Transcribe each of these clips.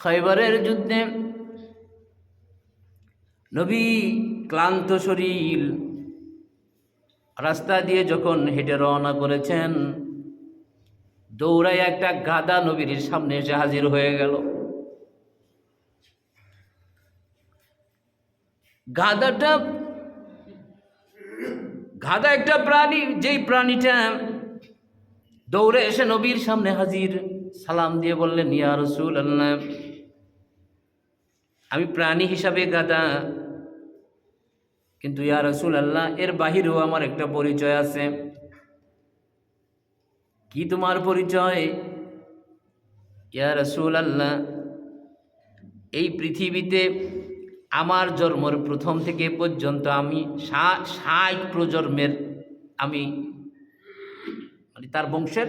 খয়বরের যুদ্ধে নবী ক্লান্ত শরীর রাস্তা দিয়ে যখন হেঁটে রওনা করেছেন, দৌড়ায় একটা গাধা নবীর সামনে এসে হাজির হয়ে গেল। গাধা একটা প্রাণী, যেই প্রাণীটা দৌড়ে এসে নবীর সামনে হাজির, সালাম দিয়ে বললেন, ইয়া রাসূলুল্লাহ, আমি প্রাণী হিসাবে গাধা, কিন্তু ইয়া রাসূলুল্লাহ এর বাহিরেও আমার একটা পরিচয় আছে। কি তোমার পরিচয়? ইয়া রাসূলুল্লাহ, এই পৃথিবীতে আমার জন্মের প্রথম থেকে পর্যন্ত আমি 60 প্রজন্মের, আমি মানে তার বংশের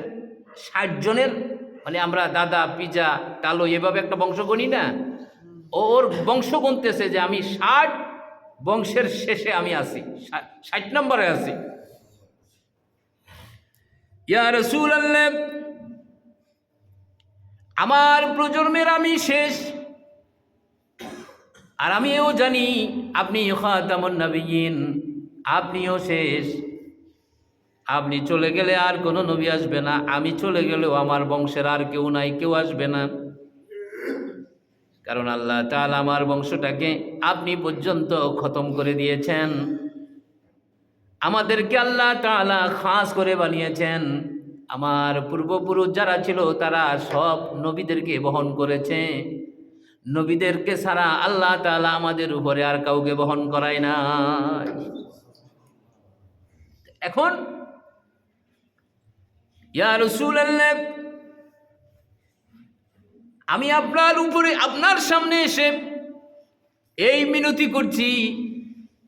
60 জনের, মানে আমরা দাদা পিজা কালো এভাবে একটা বংশ গণি না, ওর বংশ গুনতেছে যে আমি 60 বংশের শেষে আমি আছি, 60 নম্বরে আছি। ইয়া রাসূলুল্লাহ, আমার প্রজন্মের আমি শেষ, আর আমিও জানি আপনি খাতামুন নবিয়্যিন, আপনিও শেষ। আপনি চলে গেলে আর কোনো নবী আসবে না, আমি চলে গেলেও আমার বংশের আর কেউ নাই, কেউ আসবে না। কারণ আল্লাহ তাআলা আমার বংশটাকে আপনি পর্যন্ত খতম করে দিয়েছেন। আমাদেরকে আল্লাহ তাআলা খাস করে বানিয়েছেন। আমার পূর্বপুরুষ যারা ছিল তারা সব নবীদেরকে বহন করেছে। নবীদেরকে ছাড়া আল্লাহ তাআলা আমাদের উপরে আর কাউকে বহন করায় না। এখন ইয়া রাসূলুল্লাহ, আমি আপনার উপরে, আপনার সামনে এসে এই মিনতি করছি,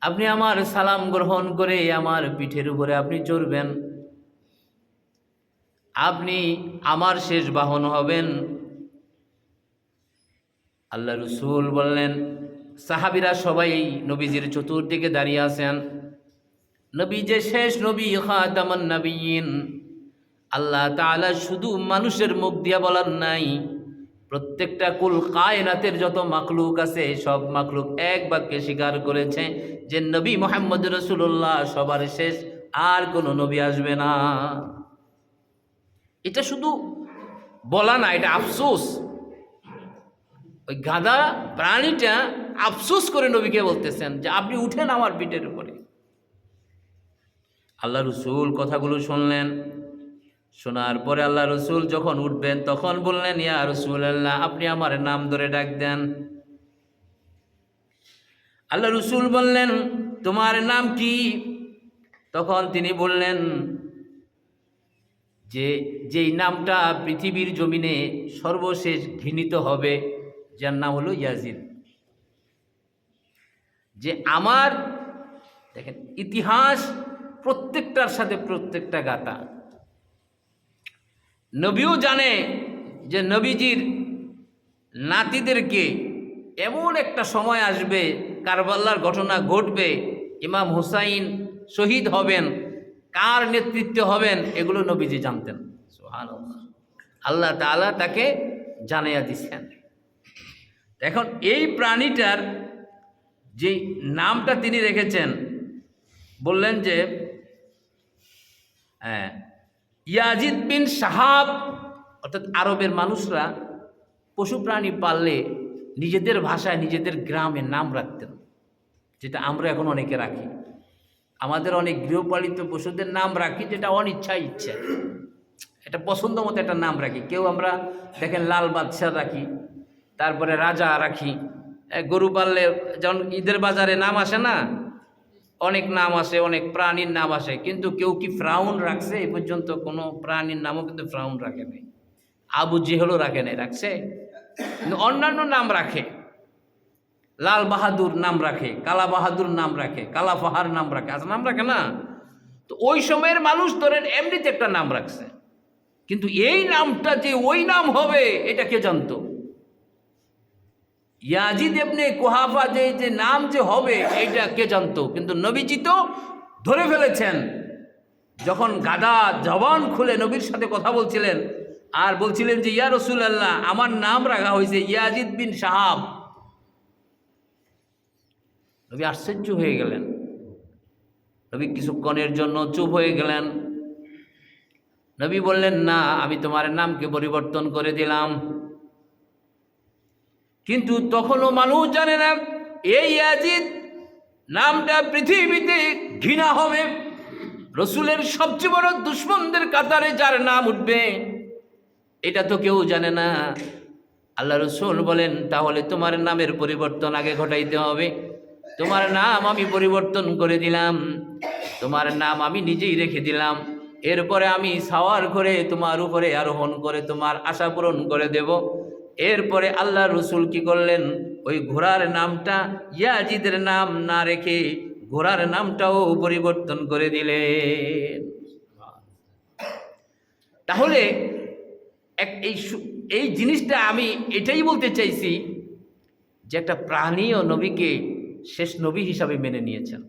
আপনি আমার সালাম গ্রহণ করে আমার পিঠের উপরে আপনি চড়বেন, আপনি আমার শেষ বাহন হবেন। আল্লাহ রসুল বললেন, সাহাবীরা সবাই নবীজির চতুর্দিকে দাঁড়িয়ে আছেন। নবী যে শেষ নবী, খাতামুন নবিয়্যিন, আল্লাহ তাআলা শুধু মানুষের মুখ দিয়া বলার নাই, প্রত্যেকটা কুল কায়নাতের যত মাখলুক আছে সব মাখলুক এক বাক্যে স্বীকার করেছে যে নবী মুহাম্মদ রাসূলুল্লাহ সবার শেষ, আর কোনো নবী আসবে না। এটা শুধু বলা না, এটা আফসোস। ওই গাধা প্রাণীটা আফসোস করে নবীকে বলতেছেন যে আপনি উঠেন আমার পিঠের উপরে। আল্লাহ রসুল কথাগুলো শুনলেন। শোনার পরে আল্লাহ রসুল যখন উঠবেন তখন বললেন, ইয়া রাসূলুল্লাহ, আপনি আমার নাম ধরে ডাক দেন। আল্লাহ রসুল বললেন, তোমার নাম কি? তখন তিনি বললেন যে যেই নামটা পৃথিবীর জমিনে সর্বশেষ ঘৃণিত হবে, যার নাম হলো ইয়াজিদ। যে আমার, দেখেন ইতিহাস প্রত্যেকটার সাথে প্রত্যেকটা গাথা। নবীও জানে যে নবীজির নাতিদেরকে এমন একটা সময় আসবে, কারবালার ঘটনা ঘটবে, ইমাম হুসাইন শহীদ হবেন, কার নেতৃত্বে হবেন, এগুলো নবীজি জানতেন। সুবহানাল্লাহ, আল্লাহ তাআলা তাকে জানাইয়া দিচ্ছেন। এখন এই প্রাণীটার যে নামটা তিনি রেখেছেন, বললেন যে ইয়াজিদ বিন শাহাব, অর্থাৎ আরবের মানুষরা পশু প্রাণী পাললে নিজেদের ভাষায় নিজেদের গ্রামে নাম রাখতেন, যেটা আমরা এখন অনেকে রাখি। আমাদের অনেক গৃহপালিত পশুদের নাম রাখি যেটা অনিচ্ছা ইচ্ছা, এটা পছন্দ মতো একটা নাম রাখি। কেউ আমরা দেখেন লাল বাদশাহ রাখি, তারপরে রাজা রাখি। গরু পাললে যেমন ঈদের বাজারে নাম আসে না, অনেক নাম আসে, অনেক প্রাণীর নাম আসে, কিন্তু কেউ কি ফ্রাউন রাখছে? এই পর্যন্ত কোনো প্রাণীর নামও কিন্তু ফ্রাউন রাখে নাই, আবু জেহেলও রাখে নাই, রাখছে? কিন্তু অন্যান্য নাম রাখে, লাল বাহাদুর নাম রাখে, কালা বাহাদুর নাম রাখে, কালা পাহাড় নাম রাখে, আজ নাম রাখে না। তো ওই সময়ের মানুষ ধরেন এমনিতে একটা নাম রাখছে, কিন্তু এই নামটা যে ওই নাম হবে এটা কে জানতো? ইয়াজিদ ইবনে কুহাফা যে নাম যে হবে এটা কে জানতো? কিন্তু নবীজি তো ধরে ফেলেছেন। যখন গাধা জবান খুলে নবীর সাথে কথা বলছিলেন, আর বলছিলেন যে ইয়া রাসূলুল্লাহ, আমার নাম রাখা হয়েছে ইয়াজিদ বিন শাহাব। নবী আশ্চর্য হয়ে গেলেন। নবী কিছুক্ষণের জন্য চুপ হয়ে গেলেন। নবী বললেন, না, আমি তোমার নামকে পরিবর্তন করে দিলাম। কিন্তু তখনও মানুষ জানে না এই ইয়াজিদ নামটা পৃথিবীতে ঘৃণা হবে, রসুলের সবচেয়ে বড় দুশ্মনদের কাতারে যার নাম উঠবে, এটা তো কেউ জানে না। আল্লাহ রসুল বলেন, তাহলে তোমার নামের পরিবর্তন আগে ঘটাইতে হবে। তোমার নাম আমি পরিবর্তন করে দিলাম, তোমার নাম আমি নিজেই রেখে দিলাম। এরপরে আমি সাওয়ার করে তোমার উপরে আরোহণ করে তোমার আশা পূরণ করে দেব। এরপরে আল্লাহ রসুল কি করলেন, ওই ঘোড়ার নামটা ইয়াজিদের নাম না রেখে ঘোড়ার নামটাও পরিবর্তন করে দিলেন। তাহলে এই জিনিসটা আমি এটাই বলতে চাইছি যে একটা প্রাণীয় নবীকে শেষ নবী হিসাবে মেনে নিয়েছেন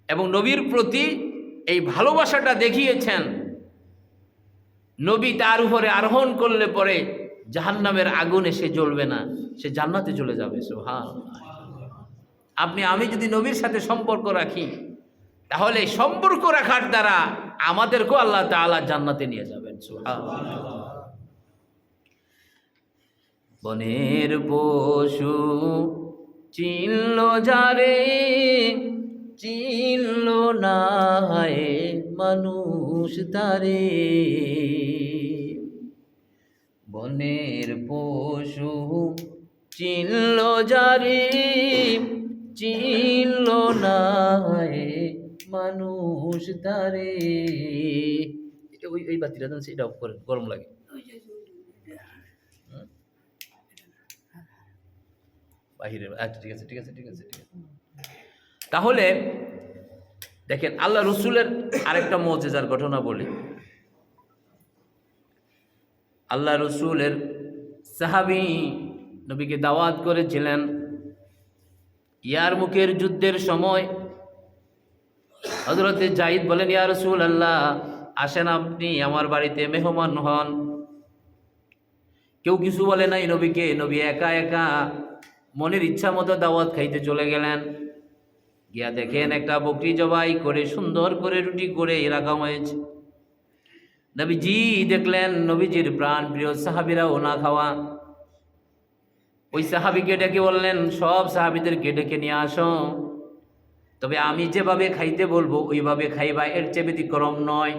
এবং নবীর প্রতি এই ভালোবাসাটা দেখিয়েছেন। নবী তার উপরে আরোহণ করলে পরে জাহান্নামের আগুনে সে জ্বলবে না, সে জান্নাতে চলে যাবে। সুবহানাল্লাহ। আমি যদি নবীর সাথে সম্পর্ক রাখি, তাহলে সম্পর্ক রাখার দ্বারা আমাদেরকেও আল্লাহ তাআলা জান্নাতে নিয়ে যাবেন। সুবহানাল্লাহ। বনের পশু চিনল যারে, চিনল না মানুষ তারে। বনের পশু চিনল যারে, চিনল না মানুষ তারে। ওই বাতিটা সেটা অফ করেন, গরম লাগে। বাহিরে, আচ্ছা ঠিক আছে ঠিক আছে ঠিক আছে ঠিক আছে। তাহলে দেখেন, আল্লাহ রসুলের আরেকটা মুজিজার ঘটনা বলি। আল্লাহ রসুলের সাহাবী নবীকে দাওয়াত করেছিলেন। ইয়ারমুকের যুদ্ধের সময় হযরতে যায়েদ বলেন, ইয়া রাসূলুল্লাহ, আসেন আপনি আমার বাড়িতে মেহমান হন। কেউ কিছু বলে নাই নবীকে। নবী একা একা মনের ইচ্ছা মতো দাওয়াত খাইতে চলে গেলেন। গিয়া দেখেন একটা বকরি জবাই করে সুন্দর করে রুটি করে রাখা হয়েছে। নবীজি দেখলেন নবীজির প্রাণ প্রিয় সাহাবীরাও না খাওয়া। ওই সাহাবীকে ডেকে বললেন, সব সাহাবীদেরকে ডেকে নিয়ে আসো, তবে আমি যেভাবে খাইতে বলবো ওইভাবে খাইবা, এর চেয়ে ব্যতিক্রম নয়।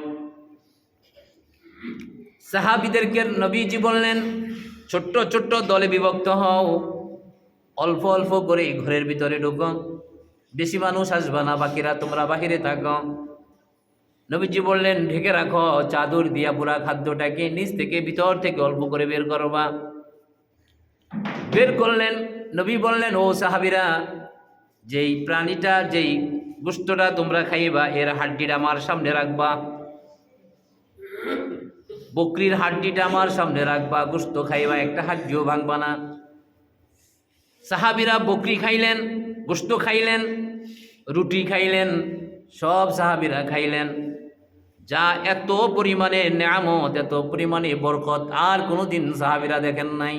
সাহাবীদেরকে নবীজি বললেন, ছোট্ট ছোট্ট দলে বিভক্ত হও, অল্প অল্প করে ঘরের ভিতরে ঢুকো, বেশি মানুষ আসবা না, বাকিরা তোমরা বাহিরে থাকো। নবীজি বললেন, ঢেকে রাখো, চাদর দিয়া পুরা খাদ্যটাকে নিচ থেকে ভিতর থেকে অল্প করে বের করবা। বের করলেন। নবী বললেন, ও সাহাবীরা, যেই প্রাণীটা, যেই গোশতটা তোমরা খাইবা, এর হাড্ডিটা আমার সামনে রাখবা, বকরির হাড্ডিটা আমার সামনে রাখবা, গোশত খাইবা, একটা হাড্ডিও ভাঙবা না। সাহাবীরা বকরি খাইলেন, গোশত খাইলেন, রুটি খাইলেন, সব সাহাবীরা খাইলেন। যা এত পরিমাণে নেয়ামত, এত পরিমাণে বরকত আর কোনোদিন সাহাবীরা দেখেন নাই।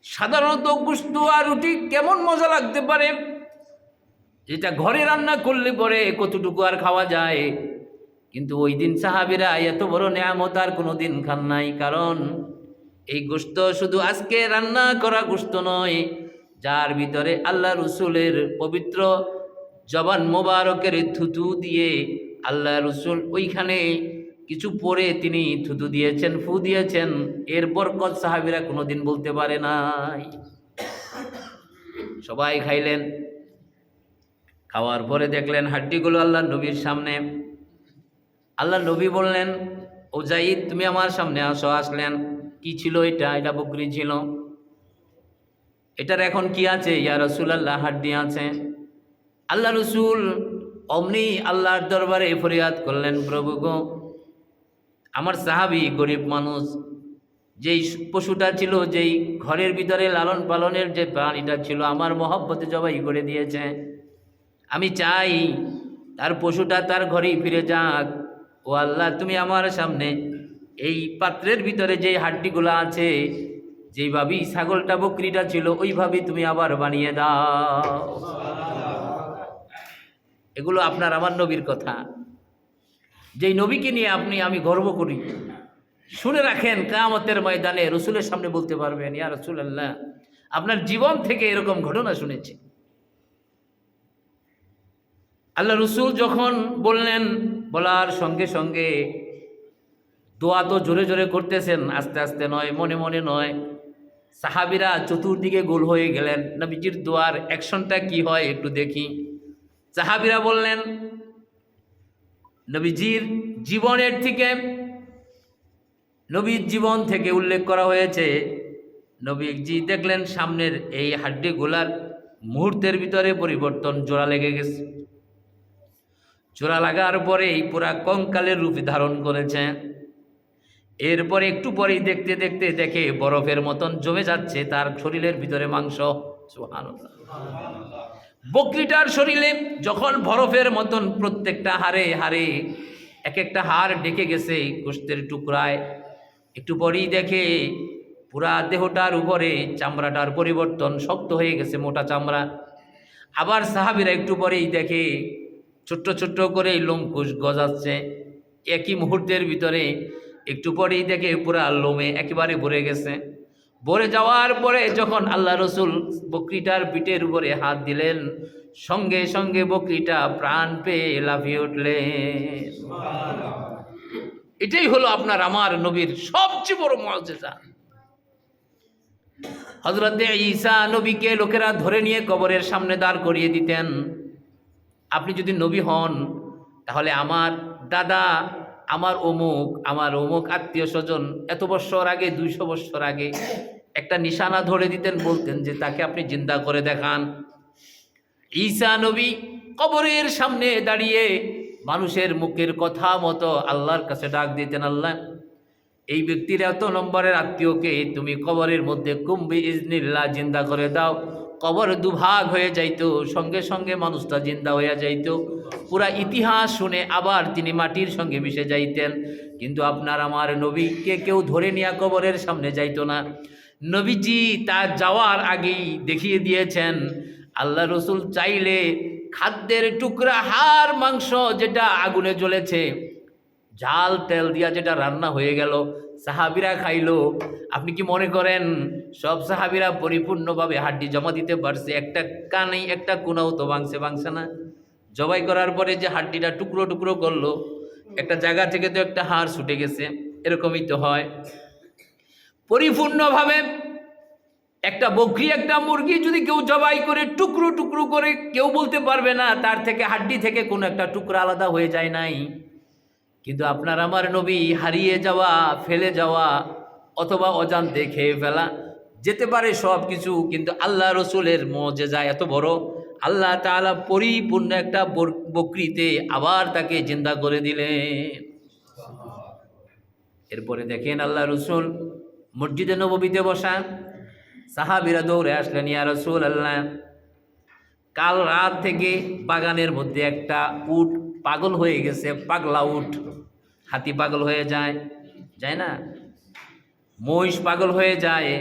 সাধারণত গোশত আর রুটি কেমন মজা লাগতে পারে, যেটা ঘরে রান্না করলে পরে কতটুকু আর খাওয়া যায়, কিন্তু ওই দিন সাহাবীরা এত বড় নেয়ামত আর কোনোদিন খান নাই। কারণ এই গোশত শুধু আজকে রান্না করা গোশত নয়, যার ভিতরে আল্লাহ রসুলের পবিত্র জবান মোবারকের থুতু দিয়ে আল্লাহ রসুল ওইখানে কিছু পরে তিনি থুতু দিয়েছেন, ফু দিয়েছেন, এর বরকত সাহাবীরা কোনোদিন বলতে পারে নাই। সবাই খাইলেন। খাওয়ার পরে দেখলেন হাড্ডিগুলো আল্লাহ নবীর সামনে। আল্লাহ নবী বললেন, ও যায়েদ, তুমি আমার সামনে আসো। আসলেন। কি ছিল এটা? এটা বকরি ছিল। এটার এখন কি আছে? ইয়া রাসূলুল্লাহ, হাড্ডি আছে। আল্লাহ রসুল অমনি আল্লাহর দরবারে ফরিয়াদ করলেন, প্রভু গো, আমার সাহাবী গরিব মানুষ, যেই পশুটা ছিল, যেই ঘরের ভিতরে লালন পালনের যে প্রাণীটা ছিল, আমার মহব্বতে জবাই করে দিয়েছে। আমি চাই তার পশুটা তার ঘরেই ফিরে যাক। ও আল্লাহ, তুমি আমার সামনে এই পাত্রের ভিতরে যে হাড্ডিগুলো আছে, যেইভাবেই ছাগলটা বকরিটা ছিল ওইভাবেই তুমি আবার বানিয়ে দাও। এগুলো আপনার আমার নবীর কথা, যেই নবীকে নিয়ে আমি গর্ব করি। শুনে রাখেন, কিয়ামতের ময়দানে রসুলের সামনে বলতে পারবেন, ইয়া রাসূলুল্লাহ, আপনার জীবন থেকে এরকম ঘটনা শুনেছি। আল্লাহ রসুল যখন বললেন, বলার সঙ্গে সঙ্গে দোয়া তো জোরে জোরে করতেছেন, আস্তে আস্তে নয়, মনে মনে নয়। সাহাবীরা চতুর্দিকে গোল হয়ে গেলেন, নবীজির দোয়ার অ্যাকশনটা কি হয় একটু দেখি। সাহাবীরা বললেন, নবীজির জীবনের থেকে, নবীর জীবন থেকে উল্লেখ করা হয়েছে, নবীজি দেখলেন সামনের এই হাড্ডিগুলার মুহূর্তের ভিতরে পরিবর্তন, জোড়া লেগে গেছে। জোড়া লাগার পরেই পুরা কঙ্কালের রূপ ধারণ করেছে। এরপরে একটু পরেই দেখতে দেখতে দেখে বরফের মতন জমে যাচ্ছে তার শরীরের ভিতরে মাংস। সুবহানাল্লাহ। বকরিটার শরীরে যখন বরফের মতন প্রত্যেকটা হাড়ে হাড়ে এক একটা হাড় ডেকে গেছে গোশতের টুকরায়, একটু পরেই দেখে পুরা দেহটার উপরে চামড়াটার পরিবর্তন, শক্ত হয়ে গেছে, মোটা চামড়া। আবার সাহাবীরা একটু পরেই দেখে ছোট্ট ছোট্ট করে লোমকুশ গজাচ্ছে। একই মুহূর্তের ভিতরে একটু পরেই দেখে পুরা লোমে একেবারে ভরে গেছে। ভরে যাওয়ার পরে যখন আল্লাহ রসুল বকরিটার পিঠের উপরে হাত দিলেন, সঙ্গে সঙ্গে বকরিটা প্রাণ পেয়ে লাফিয়ে উঠলেন। এটাই হলো আপনার আমার নবীর সবচেয়ে বড় মুআজিজা। হযরতে ঈসা নবীকে লোকেরা ধরে নিয়ে কবরের সামনে দাঁড় করিয়ে দিতেন। আপনি যদি নবী হন তাহলে আমার দাদা, আমার অমুক আত্মীয় স্বজন এত বছর আগে, 200 বছর আগে একটা নিশানা ধরে দিতেন, বলতেন যে তাকে আপনি জিন্দা করে দেখান। ঈসা নবী কবরের সামনে দাঁড়িয়ে মানুষের মুখের কথা মতো আল্লাহর কাছে ডাক দিতেন, আল্লাহ, এই ব্যক্তির এত নম্বরের আত্মীয়কে তুমি কবরের মধ্যে কুম্বি ইজনিল্লাহ জিন্দা করে দাও। কবর দুভাগ হয়ে যাইতো, সঙ্গে সঙ্গে মানুষটা জিন্দা হয়ে যাইতো। পুরা ইতিহাস শুনে আবার তিনি মাটির সঙ্গে মিশে যাইতেন। কিন্তু আপনার আমার নবীকে কেউ ধরে নিয়ে কবরের সামনে যাইতো না। নবীজি তার যাওয়ার আগেই দেখিয়ে দিয়েছেন, আল্লাহ রসুল চাইলে খাদ্যের টুকরা, হাড়, মাংস যেটা আগুনে জ্বলেছে, ঝাল তেল দিয়া যেটা রান্না হয়ে গেল, সাহাবীরা খাইলো। আপনি কি মনে করেন সব সাহাবীরা পরিপূর্ণভাবে হাড্ডি জমা দিতে পারছে? একটা কানেই একটা কোনাও তো ভাঙছে না। জবাই করার পরে যে হাড্ডিটা টুকরো টুকরো করলো, একটা জায়গা থেকে তো একটা হাড় ছুটে গেছে, এরকমই তো হয়। পরিপূর্ণভাবে একটা বকরি, একটা মুরগি যদি কেউ জবাই করে টুকরো টুকরো করে, কেউ বলতে পারবে না তার থেকে হাড্ডি থেকে কোনো একটা টুকরা আলাদা হয়ে যায় নাই। কিন্তু আপনার আমার নবী হারিয়ে যাওয়া, ফেলে যাওয়া অথবা অজান্তে খেয়ে ফেলা যেতে পারে সব কিছু, কিন্তু আল্লাহ রসুলের মুআজিজা এত বড়, আল্লাহ তাআলা পরিপূর্ণ একটা বকরিতে আবার তাকে জিন্দা করে দিলেন। এরপরে দেখেন আল্লাহ রসুল মসজিদে নববীতে বসা, সাহাবীরা দৌড়ে আসলেন, ইয়া রাসূলুল্লাহ, কাল রাত থেকে বাগানের মধ্যে একটা উট পাগল হয়ে গেছে, পাগলা উট। হাতি পাগল হয়ে যায় না, মহিষ পাগল হয়ে যায়,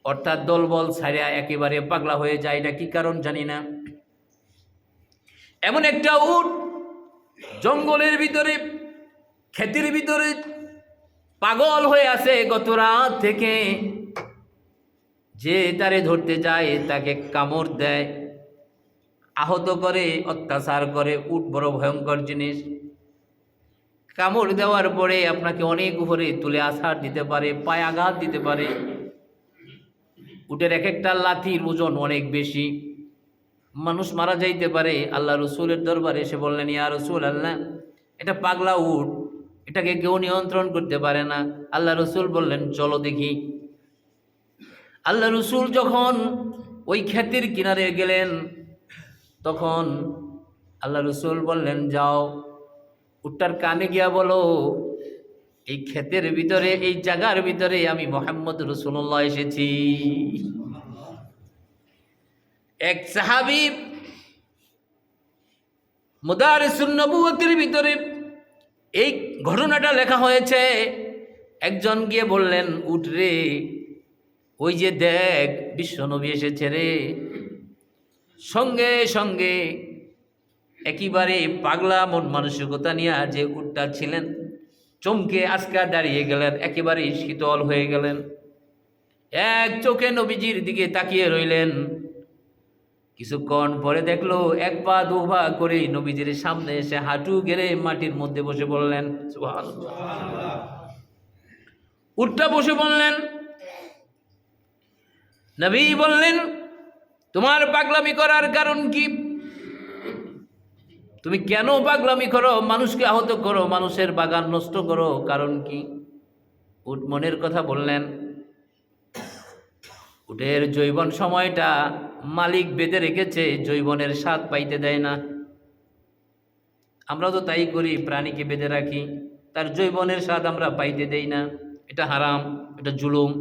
অর্থাৎ দলবল ছাড়িয়া একেবারে পাগলা হয়ে যায়। এটা কি কারণ জানি না। এমন একটা উট জঙ্গলের ভিতরে, ক্ষেতের ভিতরে পাগল হয়ে আছে গত রাত থেকে। যে তারে ধরতে যায় তাকে কামড় দেয়, আহত করে, অত্যাচার করে। উট বড় ভয়ঙ্কর জিনিস। কামড় দেওয়ার পরে আপনাকে অনেক উপরে তুলে আছাড় দিতে পারে, পায়ে আঘাত দিতে পারে। উটের এক একটা লাঠির ওজন অনেক বেশি, মানুষ মারা যাইতে পারে। আল্লাহ রসুলের দরবারে এসে বললেন, ইয়া রাসূলুল্লাহ, এটা পাগলা উট, এটাকে কেউ নিয়ন্ত্রণ করতে পারে না। আল্লাহ রসুল বললেন, চলো দেখি। আল্লাহ রসুল যখন ওই ক্ষেতের কিনারে গেলেন, তখন আল্লাহ রসুল বললেন, যাও উটটার কানে গিয়া বলো, এই ক্ষেতের ভিতরে, এই জায়গার ভিতরে আমি মুহাম্মদ রাসূলুল্লাহ এসেছি। এক সাহাবী মুদারিসুন নবুয়তের ভিতরে এই ঘটনাটা লেখা হয়েছে। একজন গিয়ে বললেন, উঠ রে, ওই যে দেখ বিশ্বনবী এসেছে রে। সঙ্গে সঙ্গে একেবারে পাগলা মন মানসিকতা নিয়ে যে উটটা ছিলেন, চমকে আজকা দাঁড়িয়ে গেলেন, একেবারে শীতল হয়ে গেলেন। এক চোখে নবীজির দিকে তাকিয়ে রইলেন। কিছুক্ষণ পরে দেখলো এক পা দু পা করে নবীজির সামনে এসে হাঁটু গেড়ে মাটির মধ্যে বসে পড়লেন। সুবহানাল্লাহ। উটটা বসে বললেন, নবী বললেন, তোমার পাগলামি করার কারণ কি? তুমি কেন পাগলামি করো, মানুষকে আহত করো, মানুষের বাগান নষ্ট করো, কারণ কি? উট মনের কথা বললেন। উটের যৌবন সময়টা মালিক বেঁধে রেখেছে, যৌবনের স্বাদ পাইতে দেয় না। আমরা তো তাই করি, প্রাণীকে বেঁধে রাখি, তার যৌবনের স্বাদ আমরা পাইতে দেই না। এটা হারাম, এটা জুলুম।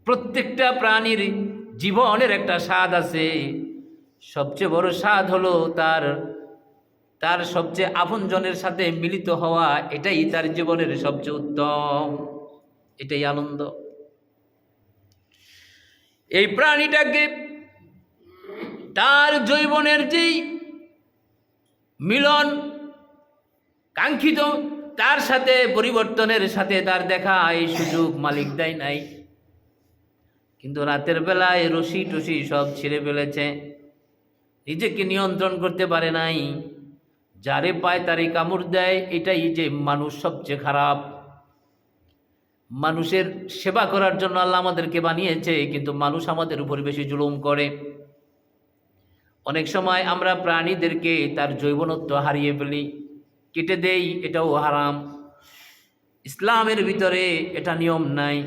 প্রত্যেকটা প্রাণীর জীবনের একটা স্বাদ আছে। সবচেয়ে বড় স্বাদ হলো তার সবচেয়ে আপনজনের সাথে মিলিত হওয়া। এটাই তার জীবনের সবচেয়ে উত্তম, এটাই আনন্দ। এই প্রাণীটাকে তার যৌবনের যেই মিলন কাঙ্ক্ষিত, তার সাথে পরিবর্তনের সাথে তার দেখা, এই সুযোগ মালিক দেয় নাই। কিন্তু রাতের বেলায় রশি টসি সব ছিঁড়ে ফেলেছে, নিজেকে নিয়ন্ত্রণ করতে পারে নাই। যারে পায় তারে কামড় দেয়। এটাই যে মানুষ সবচেয়ে খারাপ। মানুষের সেবা করার জন্য আল্লাহ আমাদেরকে বানিয়েছে, কিন্তু মানুষ আমাদের উপর বেশি জুলুম করে। অনেক সময় আমরা প্রাণীদেরকে তার যৌবনত্ব হারিয়ে ফেলি, কেটে দেই, এটাও হারাম। ইসলামের ভিতরে এটা নিয়ম নাই।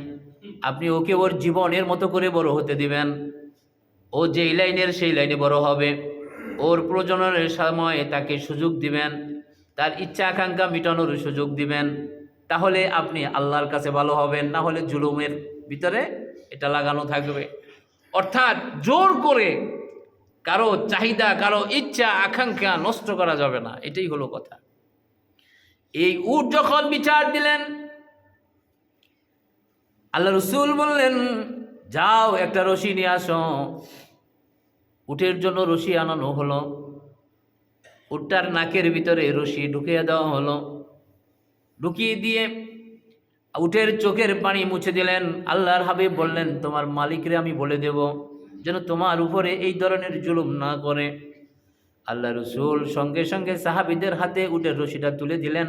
আপনি ওকে ওর জীবনের মতো করে বড় হতে দিবেন। ও যেই লাইনের সেই লাইনে বড় হবে। ওর প্রজননের সময় তাকে সুযোগ দিবেন, তার ইচ্ছা আকাঙ্ক্ষা মিটানোর সুযোগ দিবেন। তাহলে আপনি আল্লাহর কাছে ভালো হবেন। না হলে জুলুমের ভিতরে এটা লাগানো থাকবে। অর্থাৎ জোর করে কারো চাহিদা, কারো ইচ্ছা আকাঙ্ক্ষা নষ্ট করা যাবে না, এটাই হলো কথা। এই উট যখন বিচার দিলেন, আল্লাহ রসুল বললেন, যাও একটা রশি নিয়ে আসো। উটের জন্য রশি আনানো হলো। উটটার নাকের ভিতরে রশি ঢুকিয়ে দেওয়া হলো। ঢুকিয়ে দিয়ে উটের চোখের পানি মুছে দিলেন। আল্লাহর হাবিব বললেন, তোমার মালিকরে আমি বলে দেব যেন তোমার উপরে এই ধরনের জুলুম না করে। আল্লাহ রসুল সঙ্গে সঙ্গে সাহাবীদের হাতে উটের রশিটা তুলে দিলেন।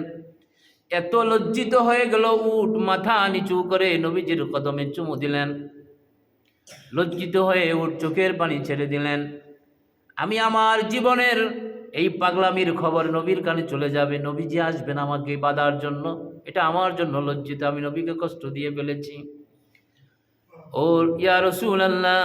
এত লজ্জিত হয়ে গেল উট, মাথা নিচু করে নবীজির কদমে চুমু দিলেন। লজ্জিত হয়ে উট চোখের পানি ছেড়ে দিলেন। আমি আমার জীবনের এই পাগলামির খবর নবীর কানে চলে যাবে, নবীজি আসবেন আমাকে বাধার জন্য, এটা আমার জন্য লজ্জিত, আমি নবীকে কষ্ট দিয়ে ফেলেছি। ও ইয়া রাসূলুল্লাহ,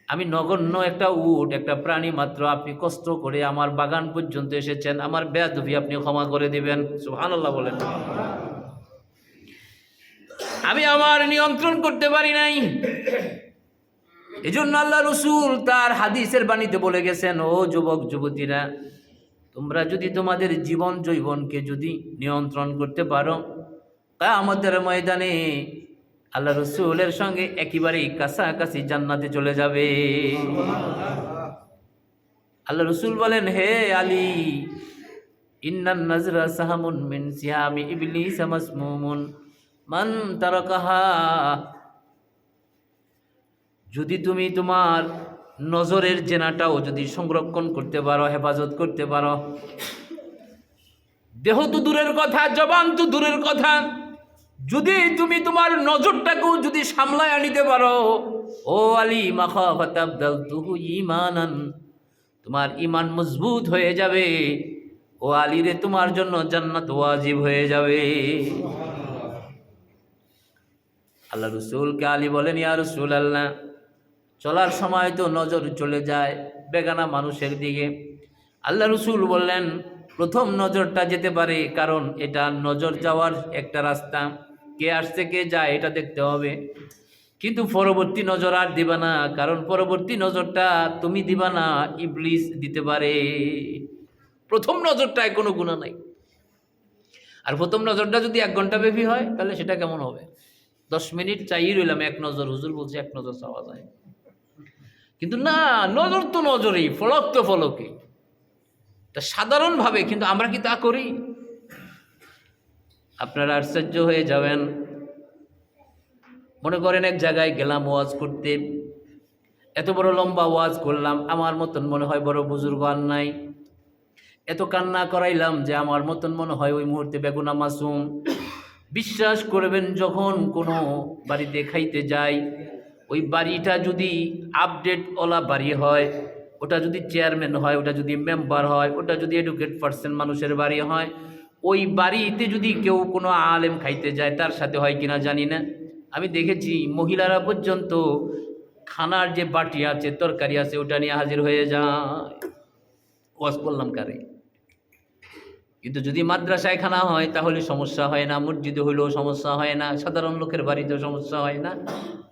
আমি নগণ্য একটা উট, একটা প্রাণী মাত্র, আপনি কষ্ট করে আমার বাগান পর্যন্ত এসেছেন, আমার বেয়াদবি আপনি ক্ষমা করে দিবেন। সুবহানাল্লাহ বলেন। আমি আমার নিয়ন্ত্রণ করতে পারি নাই। এজন্য আল্লাহ রসুল তার হাদিসের বাণীতে বলে গেছেন, ও যুবক যুবতীরা, তোমরা যদি তোমাদের জীবন যৌবনকে যদি নিয়ন্ত্রণ করতে পারো, কিয়ামতের ময়দানে আল্লাহ রসুলের সঙ্গে একেবারেই কাছাকাছি জান্নাতে চলে যাবে। আল্লাহ রসুল বলেন, হে আলী, ইন্নান নাজরা সাহামুন মিন সিয়ামি ইবলিস মাসমুমুন মান তারাকাহা। যদি তুমি তোমার নজরের জেনাটাও যদি সংরক্ষণ করতে পারো, হেফাজত করতে পারো, দেহ তো দূরের কথা, জবান তো দূরের কথা, যদি তুমি তোমার নজরটাকেও যদি সামলায় আনিতে পারো, ও আলী মাখাফাত আবদালতুহু ঈমানান, তোমার ঈমান মজবুত হয়ে যাবে। ও আলী রে, তোমার জন্য জান্নাত ওয়াজিব হয়ে যাবে। আল্লাহ রসুলকে আলী বলেন, ইয়া রাসূলুল্লাহ, চলার সময় তো নজর চলে যায় বেগানা মানুষের দিকে। আল্লাহ রসুল বললেন, প্রথম নজরটা যেতে পারে, কারণ এটা নজর যাওয়ার একটা রাস্তা, কে আসছে কে যায় এটা দেখতে হবে। কিন্তু পরবর্তী নজর আর দিবা না, কারণ পরবর্তী নজরটা তুমি দিবা না, ইবলিস দিতে পারে। প্রথম নজরটায় কোনো গুনাহ নাই। আর প্রথম নজরটা যদি 1 ঘন্টা ব্যাপী হয় তাহলে সেটা কেমন হবে? 10 মিনিট চাই রইলাম এক নজর, হুজুর বলছে 1 নজর চাওয়া যায়, কিন্তু না, নজর তো নজরেই, ফলক তো ফলকে। তা সাধারণভাবে কিন্তু আমরা কি তা করি? আপনারা আশ্চর্য হয়ে যাবেন। মনে করেন এক জায়গায় গেলাম ওয়াজ করতে, এত বড় লম্বা ওয়াজ করলাম, আমার মতন মনে হয় বড় বুজুর্গ আর নাই, এত কান্না করাইলাম যে আমার মতন মনে হয় ওই মুহূর্তে বেগুনা মাসুম। বিশ্বাস করবেন, যখন কোনো বাড়িতে খাইতে যাই, ওই বাড়িটা যদি আপডেটওয়ালা বাড়ি হয়, ওটা যদি চেয়ারম্যান হয়, ওটা যদি মেম্বার হয়, ওটা যদি এডুকেট পার্সন মানুষের বাড়ি হয়, ওই বাড়িতে যদি কেউ কোনো আলেম খাইতে যায়, তার সাথে হয় কিনা জানি না, আমি দেখেছি মহিলারা পর্যন্ত খানার যে বাটি আছে, তরকারি আছে, ওটা নিয়ে হাজির হয়ে যায়। ওয়াজ করলাম কারে? কিন্তু যদি মাদ্রাসায় খানা হয় তাহলে সমস্যা হয় না, মসজিদে হইলেও সমস্যা হয় না, সাধারণ লোকের বাড়িতেও সমস্যা হয় না।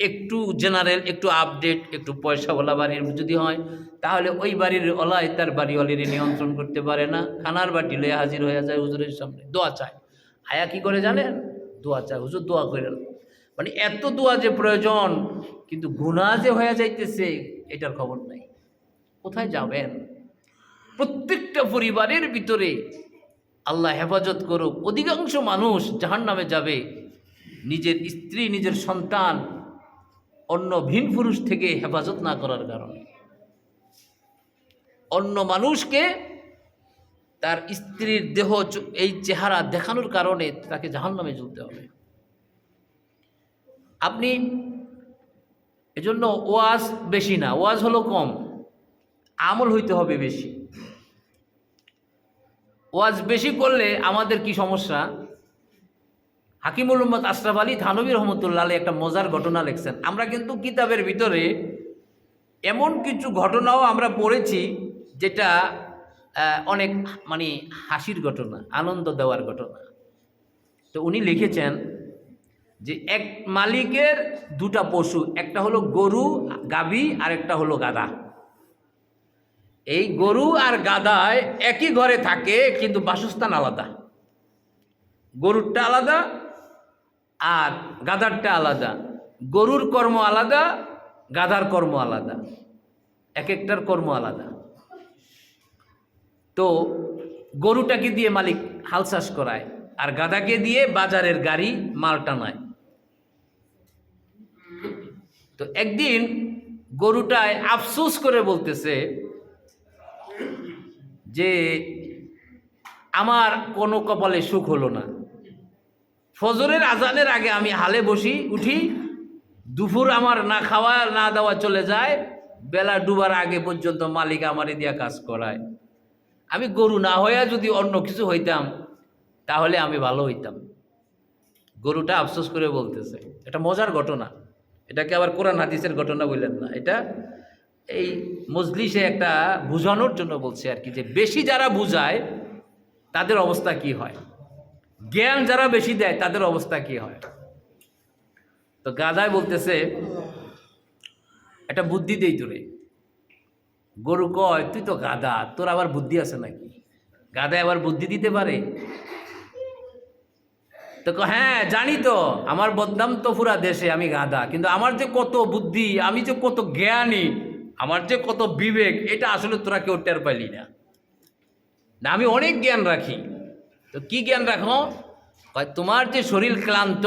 একটু জেনারেল, একটু আপডেট, একটু পয়সাওয়ালা বাড়ির যদি হয়, তাহলে ওই বাড়ির ওলাই তার বাড়িওয়ালির নিয়ন্ত্রণ করতে পারে না, খানার বাটি লয়ে হাজির হয়ে যায় হুজুরের সামনে, দোয়া চায়। আয়া কি করে জানেন? দোয়া চায়, হুজুর দোয়া করেন। মানে এত দোয়া যে প্রয়োজন, কিন্তু গুনাহ যে হয়ে যাইতেছে এটার খবর নাই। কোথায় যাবেন? প্রত্যেকটা পরিবারের ভিতরে আল্লাহ হেফাজত করুক, অধিকাংশ মানুষ জাহান্নামে যাবে নিজের স্ত্রী, নিজের সন্তান অন্য ভিন পুরুষ থেকে হেফাজত না করার কারণে। অন্য মানুষকে তার স্ত্রীর দেহ এই চেহারা দেখানোর কারণে তাকে জাহান্নামে ঝুলতে হবে। আপনি এজন্য ওয়াজ বেশি না, ওয়াজ হলো কম, আমল হইতে হবে বেশি। ওয়াজ বেশি করলে আমাদের কি সমস্যা? হাকিমুল উম্মত আশরাফ আলী থানভী রহমতুল্লাহ আলাইহি একটা মজার ঘটনা লিখছেন। আমরা কিন্তু কিতাবের ভিতরে এমন কিছু ঘটনাও আমরা পড়েছি যেটা অনেক মানে হাসির ঘটনা, আনন্দ দেওয়ার ঘটনা। তো উনি লিখেছেন যে এক মালিকের 2টা পশু, একটা হলো গরু গাভী আর একটা হলো গাধা। এই গরু আর গাধায় একই ঘরে থাকে কিন্তু বাসস্থান আলাদা। গরুরটা আলাদা আর গাধারটা আলাদা, গরুর কর্ম আলাদা, গাধার কর্ম আলাদা, এক একটার কর্ম আলাদা। তো গরুটাকে দিয়ে মালিক হাল চাষ করায় আর গাধাকে দিয়ে বাজারের গাড়ি মাল টানায়। তো একদিন গরুটায় আফসোস করে বলতেছে যে আমার কোনো কপালে সুখ হলো না, ফজরের আজানের আগে আমি হালে উঠি, দুপুর আমার না খাওয়া না দেওয়া চলে যায়, বেলা ডুবার আগে পর্যন্ত মালিক আমারে দিয়া কাজ করায়। আমি গরু না হইয়া যদি অন্য কিছু হইতাম তাহলে আমি ভালো হইতাম। গরুটা আফসোস করে বলতেছে। এটা মজার ঘটনা, এটাকে আবার কোরআন হাদিসের ঘটনা বললেন না, এটা এই মজলিসে একটা বুঝানোর জন্য বলছে আর কি, যে বেশি যারা বুঝায় তাদের অবস্থা কি হয়, জ্ঞান যারা বেশি দেয় তাদের অবস্থা কি হয়। তো গাধায় বলতেছে, একটা বুদ্ধি দেই তোরে। গরু কয়, তুই তো গাধা, তোর আবার বুদ্ধি আছে নাকি? গাধায় আবার বুদ্ধি দিতে পারে? তো হ্যাঁ জানি তো, আমার বদনাম তো পুরা দেশে, আমি গাধা, কিন্তু আমার যে কত বুদ্ধি, আমি যে কত জ্ঞানী, আমার যে কত বিবেক, এটা আসলে তোরা কেউ টের পাইলি না। না, আমি অনেক জ্ঞান রাখি। তো কি জ্ঞান রাখো? তোমার যে শরীর ক্লান্ত,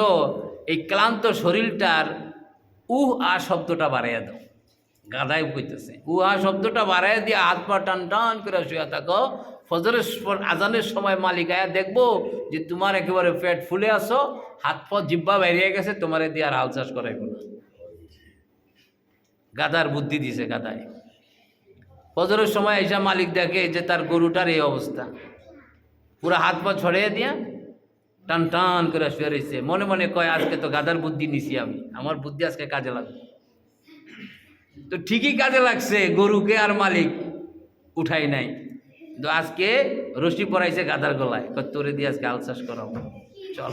এই ক্লান্ত শরীরটার আ শব্দটা বাড়াইয়া দাও। গাধায় কইতেছে, আ শব্দটা বাড়াইয়া দিয়ে হাত পা টান টান করে শুয়ে থাকো, ফজরের আজানের সময় মালিক আয়া দেখবো যে তোমার একেবারে পেট ফুলে আসো, হাত পা জিব্বা বেরিয়ে গেছে, তোমারে দিয়ে আর হাল চাষ করাইব না। গাধার বুদ্ধি দিছে গাধায়। ফজরের সময় এসে মালিক দেখে যে তার গরুটার এই অবস্থা, পুরা হাত পা ছড়িয়ে দিয়া টান টান করে শুয়ে রয়েছে। মনে মনে কয়, আজকে তো গাধার বুদ্ধি নিছি আমি, আমার বুদ্ধি আজকে কাজে লাগবে। তো ঠিকই কাজে লাগছে, গরুকে আর মালিক উঠাই নাই। তো আজকে রশি পরাইছে গাধার গলায়, তোরে দিয়ে আজকে হাল চাষ করাবো, চল।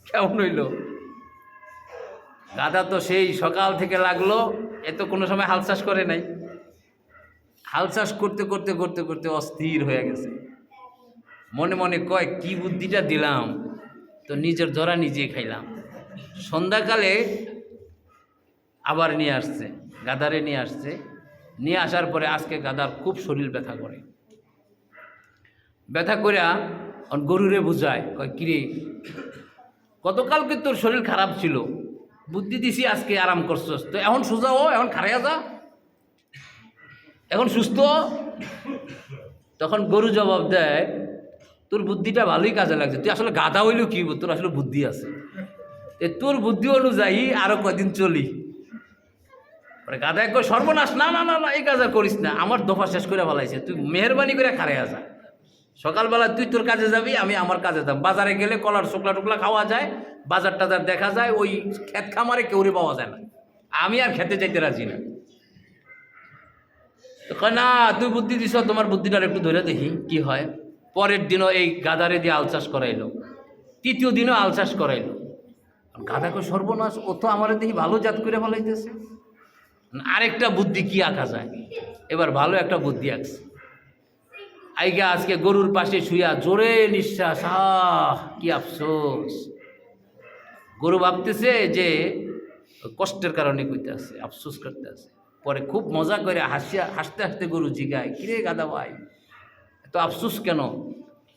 কেমন হইল? গাধা তো সেই সকাল থেকে লাগলো, এ তো কোনো সময় হাল চাষ করে নাই। হাল চাষ করতে করতে করতে করতে অস্থির হয়ে গেছে। মনে মনে কয় কি বুদ্ধিটা দিলাম, তো নিজের ধরা নিজে খাইলাম। সন্ধ্যাকালে আবার নিয়ে আসছে, গাদারে নিয়ে আসছে। নিয়ে আসার পরে আজকে গাদার খুব শরীর ব্যথা করে, ব্যথা করিয়া গরুরে বুঝায়, কয় কিরে গতকালকে তোর শরীর খারাপ ছিল, বুদ্ধি দিছি আজকে আরাম করছস, তো এখন সোজা ও, এখন খারাইয়া যা, এখন সুস্থ। তখন গরু জবাব দেয়, তোর বুদ্ধিটা ভালোই কাজে লাগছে, তুই আসলে গাধা হইলেও কি, তোর আসলে বুদ্ধি আছে, তোর বুদ্ধি অনুযায়ী আরো কদিন চলি। গাধা এক সর্বনাশ, না না না না, এই কাজ আর করিস না, আমার দফা শেষ করে ফেলাইছে, তুই মেহরবানি করে খারাইয়া যা। সকালবেলা তুই তোর কাজে যাবি, আমি আমার কাজে যাব। বাজারে গেলে কলার শুকলা টুকলা খাওয়া যায়, বাজার টাজার দেখা যায়, ওই ক্ষেত খামারে কেউরে পাওয়া যায় না, আমি আর খেতে যাইতে রাজি না। না তুই বুদ্ধি দিছ, তোমার বুদ্ধিটার একটু ধরে দেখি কি হয়। পরের দিনও এই গাধারে দিয়ে আল চাষ করাইলো, তৃতীয় দিনও আল চাষ করাইলো। গাধাকে সর্বনাশ, ও তো আমার দেখি ভালো জাত করে ফেলাইতেছে, আরেকটা বুদ্ধি কি আঁকা যায়। এবার ভালো একটা বুদ্ধি আঁকছে, আইগা আজকে গরুর পাশে শুইয়া জোরে নিঃশ্বাস, কি আফসোস। গরু ভাবতেছে যে কষ্টের কারণে কইতে আছে, আফসোস করতে আছে। পরে খুব মজা করে হাসতে হাসতে গরু জিগায়, কিরে গাদা ভাই এত আফসোস কেন?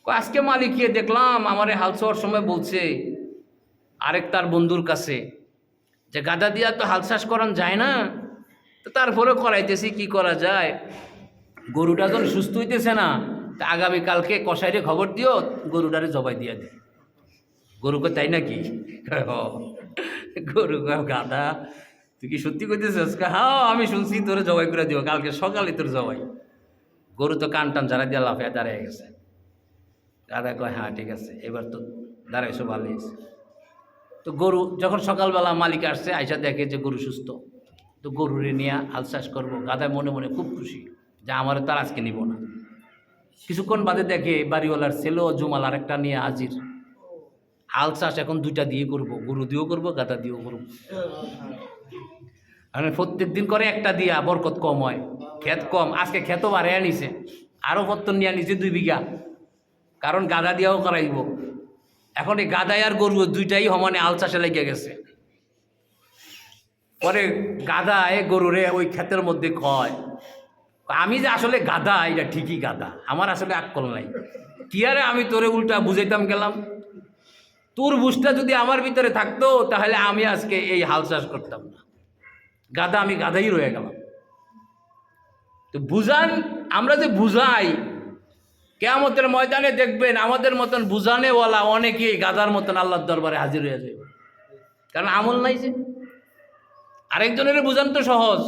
আজকে মালিককে দেখলাম আমারে হাল চাওয়ার সময় বলছে আরেক তার বন্ধুর কাছে যে গাদা দিয়া তো হাল চাষ করান যায় না, তো তারপরে করাইতেছি, কি করা যায়। গরুটা যখন সুস্থ হইতেছে না, তা আগামীকালকে কসাইরে খবর দিও, গরুটারে জবাই দিয়া দে। গরুকে তাই নাকি? গরু গাদা তুই কি সত্যি করতেছিস? হ্যাঁ আমি শুনছি, তোরে জবাই করে দিও, কালকে সকালে তোর জবাই। গরু তো কান টান যারা দিয়া লাফিয়া দাঁড়িয়ে গেছে। গাদা কয় হ্যাঁ ঠিক আছে, এবার তো দাঁড়াইছো ভালো হয়েছে। তো গরু যখন সকালবেলা মালিক আসছে, আইসা দেখে যে গরু সুস্থ, তো গরুরে নিয়ে হাল চাষ করবো। গাদায় মনে মনে খুব খুশি যে আমার তার আজকে নিব না। কিছুক্ষণ বাদে দেখে বাড়িওয়ালার ছেলেও জুমাল আরেকটা নিয়ে হাজির। হাল চাষ এখন দুইটা দিয়ে করবো, গরু দিয়েও করবো, গাদা দিয়েও করবো। মানে প্রত্যেক দিন করে একটা দিয়া বরকত কম হয়, ক্ষেত কম। আজকে ক্ষেতও বাড়াইয়া নিছে, আরও পত্তন নিয়ে নিছে 2 বিঘা, কারণ গাদা দিয়াও করাইব। এখন এই গাদায় আর গরু দুইটাই সমানে আল চাষে লেগে গেছে। পরে গাদায় গরুরে ওই ক্ষেতের মধ্যে কয়, আমি যে আসলে গাদা, এটা ঠিকই গাদা, আমার আসলে আকল নাই। কি আরে আমি তোরে উল্টা বুঝাইতাম গেলাম, তোর বুঝটা যদি আমার ভিতরে থাকতো তাহলে আমি আজকে এই হাল চাষ করতাম না। গাদা, আমি গাদাই রয়ে গেলাম। তো বুঝান, আমরা যে বুঝাই, কিয়ামতের ময়দানে দেখবেন আমাদের মতন বুঝানেওয়ালা অনেকেই গাদার মতন আল্লাহর দরবারে হাজির হয়ে যাবে, কারণ আমল নাই। যে আরেকজনের বুঝান তো সহজ,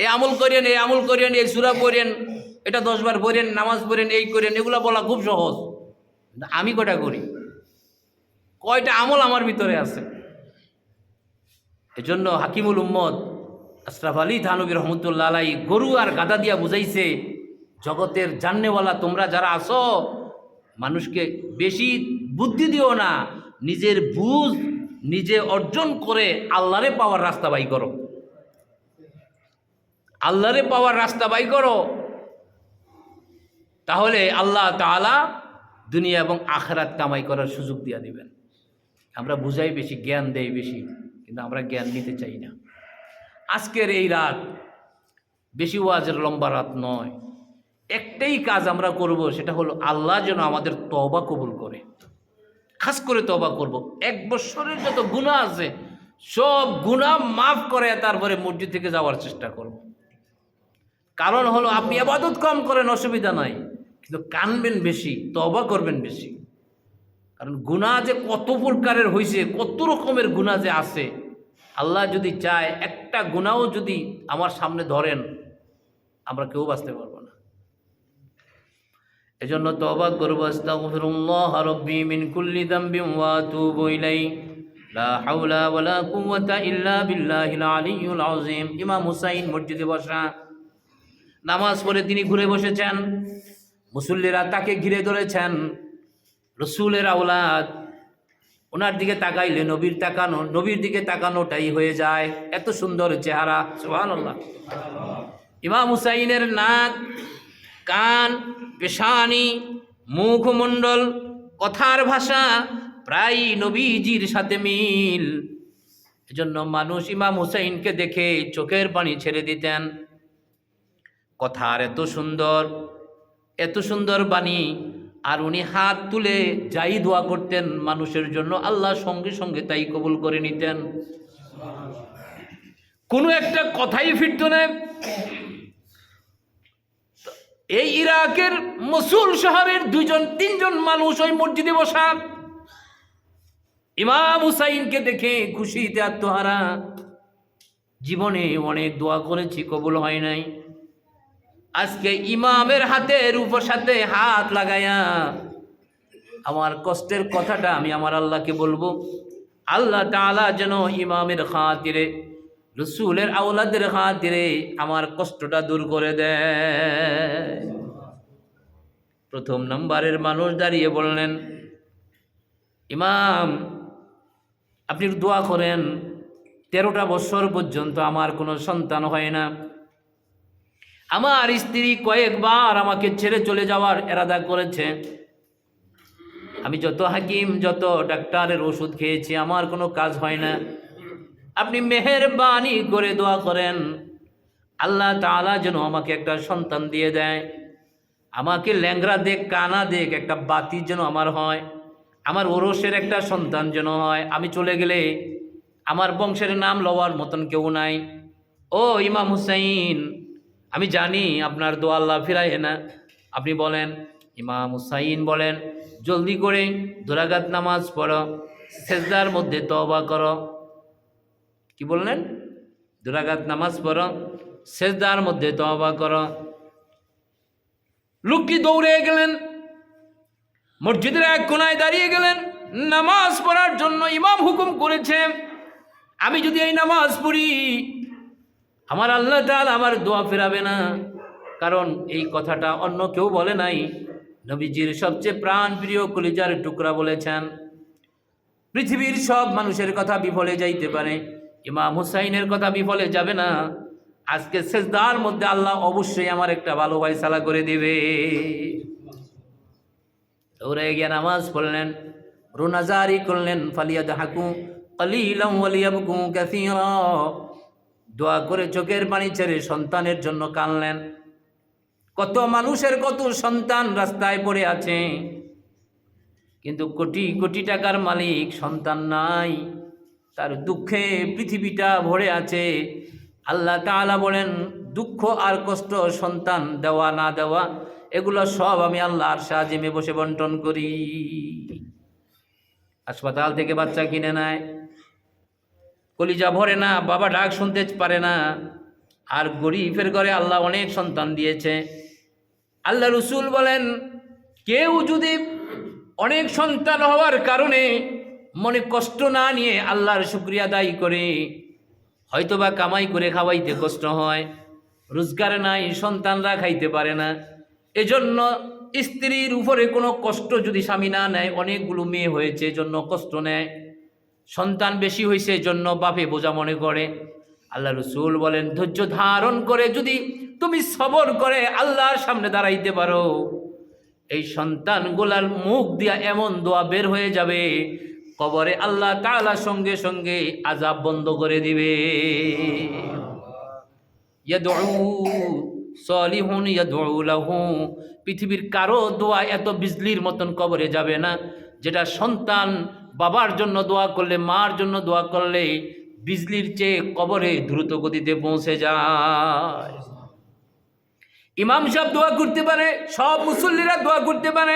এই আমল করেন, এই আমল করেন, এই সূরা পড়েন, এটা 10 বার পড়েন, নামাজ পড়েন, এই করেন, এগুলা বলা খুব সহজ। আমি কয়টা করি, কয়টা আমল আমার ভিতরে আছে। এজন্য হাকিমুল উম্মত আশরাফ আলী থানভী রহমতুল্লাহ আলাইহি গরু আর গাদা দিয়া বুঝাইছে, জগতের জাননেওয়ালা তোমরা যারা আসো, মানুষকে বেশি বুদ্ধি দিও না, নিজের বুঝ নিজে অর্জন করে আল্লাহরে পাওয়ার রাস্তা বাই করো, আল্লাহরে পাওয়ার রাস্তা বাই করো। তাহলে আল্লাহ তাআলা দুনিয়া এবং আখিরাত কামাই করার সুযোগ দিয়া দিবেন। আমরা বুঝাই বেশি, জ্ঞান দেই বেশি, কিন্তু আমরা জ্ঞান নিতে চাই না। আজকের এই রাত বেশি ওয়াজের লম্বা রাত নয়, একটাই কাজ আমরা করব, সেটা হলো আল্লাহ যেন আমাদের তওবা কবুল করে। খাস করে তওবা করব, 1 বছরের যত গুনাহ আছে সব গুনাহ মাফ করে তারপরে মসজিদ থেকে যাওয়ার চেষ্টা করব। কারণ হলো আপনি ইবাদত কম করেন, অসুবিধা নাই, কিন্তু কানবেন বেশি, তওবা করবেন বেশি। কারণ গুনাহ যে কত প্রকারের হয়েছে, কত রকমের গুনাহ যে আছে, আল্লাহ যদি চায় একটা গুনাহও যদি আমার সামনে ধরেন, আমরা কেউ বাঁচতে পারবো না। এজন্য তওবা করব, আস্তাগফিরুল্লাহ রাব্বি মিন কুল্লি যামবিন ওয়া আতুবু ইলাইহি, লা হাওলা ওয়ালা কুওয়াতা ইল্লা বিল্লাহিল আলিয়্যুল আযীম। ইমাম হুসাইন মসজিদে বসা, নামাজ পড়ে তিনি ঘুরে বসেছেন, মুসল্লিরা তাকে ঘিরে ধরেছেন। রসুলের আওলাদ, ওনার দিকে তাকাইলে নবীর দিকে তাকানোটাই হয়ে যায়, এত সুন্দর চেহারা, সুবহানাল্লাহ। ইমাম হুসাইনের নাক, কান, পেশানি, মুখমণ্ডল, কথার ভাষা প্রায় নবীজির সাথে মিল। এজন্য মানুষ ইমাম হুসাইনকে দেখে চোখের পানি ছেড়ে দিতেন। কথার এত সুন্দর বাণী, আর উনি হাত তুলে যাই দোয়া করতেন মানুষের জন্য, আল্লাহ সঙ্গে সঙ্গে তাই কবুল করে নিতেন। কোনো একটা কথাই ফিরত না। এই ইরাকের মসুল শহরের 2-3জন মানুষ ওই মসজিদে বসা, ইমাম হুসাইনকে দেখে খুশিতে আত্মহারা। জীবনে অনেক দোয়া করেছি, কবুল হয় নাই। আজকে ইমামের হাতের উপর সাথে হাত লাগায়া আমার কষ্টের কথাটা আমি আমার আল্লাহকে বলবো। আল্লাহ তাআলা যেন ইমামের খাতিরে, রসুলের আওলাদের খাতিরে আমার কষ্টটা দূর করে দেয়। প্রথম নম্বরের মানুষ দাঁড়িয়ে বললেন, ইমাম আপনি দোয়া করেন, 13টা বছর পর্যন্ত আমার কোনো সন্তান হয় না। আমার স্ত্রী কয়েকবার আমাকে ছেড়ে চলে যাওয়ার এরাদা করেছে। আমি যত হাকিম, যত ডাক্তারের ওষুধ খেয়েছি, আমার কোনো কাজ হয় না। আপনি মেহেরবানি করে দোয়া করেন, আল্লাহ তাআলা যেন আমাকে একটা সন্তান দিয়ে দেয়। আমাকে ল্যাংরা দেখ, কানা দেখ, একটা বাতি যেন আমার হয়। আমার ওরসের একটা সন্তান যেন হয়। আমি চলে গেলে আমার বংশের নাম লওয়ার মতন কেউ নাই। ও ইমাম হুসাইন, আমি জানি আপনার দোয়া আল্লাহ ফিরায় না। আপনি বলেন। ইমাম হুসাইন বলেন, জলদি করে 2 রাকাত নামাজ পড়ো, সেজদার মধ্যে তওবা করো। কি বললেন? 2 রাকাত নামাজ পড়ো, সেজদার মধ্যে তওবা করো। লোকটি দৌড়ে গেলেন, মসজিদের এক কোনায় দাঁড়িয়ে গেলেন। নামাজ পড়ার জন্য ইমাম হুকুম করেছে, আমি যদি এই নামাজ পড়ি আমার আল্লাহ তাআলা আমার দোয়া ফেরাবে না। কারণ এই কথাটা অন্য কেউ বলে নাই, নবীজির সবচেয়ে প্রাণ প্রিয় কলিজার টুকরা বলেছেন। পৃথিবীর সব মানুষের কথা বিফলে যাইতে পারে, ইমাম হুসাইনের কথা বিফলে যাবে না। আজকে সেজদার মধ্যে আল্লাহ অবশ্যই আমার একটা ভালো ফয়সালা করে দিবে। দৌড়ে গিয়ে নামাজ পড়লেন, রুনাজারি করলেন, ফালিয়াদহাকু কালিলাম ওয়ালিয়াবকু কাসীরা। দোয়া করে চোখের পানি ছেড়ে সন্তানের জন্য কাঁদলেন। কত মানুষের কত সন্তান রাস্তায় পড়ে আছে, কিন্তু কোটি কোটি টাকার মালিক সন্তান নাই, তার দুঃখে পৃথিবীটা ভরে আছে। আল্লাহ তাআলা বলেন, দুঃখ আর কষ্ট, সন্তান দেওয়া না দেওয়া, এগুলো সব আমি আল্লাহর সাজিমে বসে বন্টন করি। হাসপাতাল থেকে বাচ্চা কিনে নেয়, কলিজা ভরে না, বাবা ডাক শুনতে পারে না। আর গরিবের ঘরে আল্লাহ অনেক সন্তান দিয়েছে। আল্লাহ রসুল বলেন, কেউ যদি অনেক সন্তান হওয়ার কারণে মনে কষ্ট না নিয়ে আল্লাহর শুকরিয়া আদায় করে, হয়তোবা কামাই করে খাওয়াইতে কষ্ট হয়, রোজগার নাই, সন্তানরা খাইতে পারে না, এজন্য স্ত্রীর উপরে কোনো কষ্ট যদি স্বামী না নেয়, অনেকগুলো মেয়ে হয়েছে এজন্য কষ্ট নেয়, সন্তান বেশি হয়েছে এজন্য বাপে বোঝা মনে করে। আল্লাহ রসুল বলেন, ধৈর্য ধারণ করে যদি তুমি সবর করে আল্লাহর সামনে দাঁড়াইতে পারো, এই সন্তানগুলার মুখ দিয়া এমন দোয়া বের হয়ে যাবে, কবরে আল্লাহ তাআলা সঙ্গে সঙ্গে আযাব বন্ধ করে দিবে। ইয়াদউ সালিহুন ইয়াদউ লাহু, পৃথিবীর কারো দোয়া এত বিজলির মতন কবরে যাবে না, যেটা সন্তান বাবার জন্য দোয়া করলে, মার জন্য দোয়া করলে বিজলির চেয়ে কবরে দ্রুত গতিতে পৌঁছে যায়। ইমাম সাহেব দোয়া করতে পারে, সব মুসল্লিরা দোয়া করতে পারে,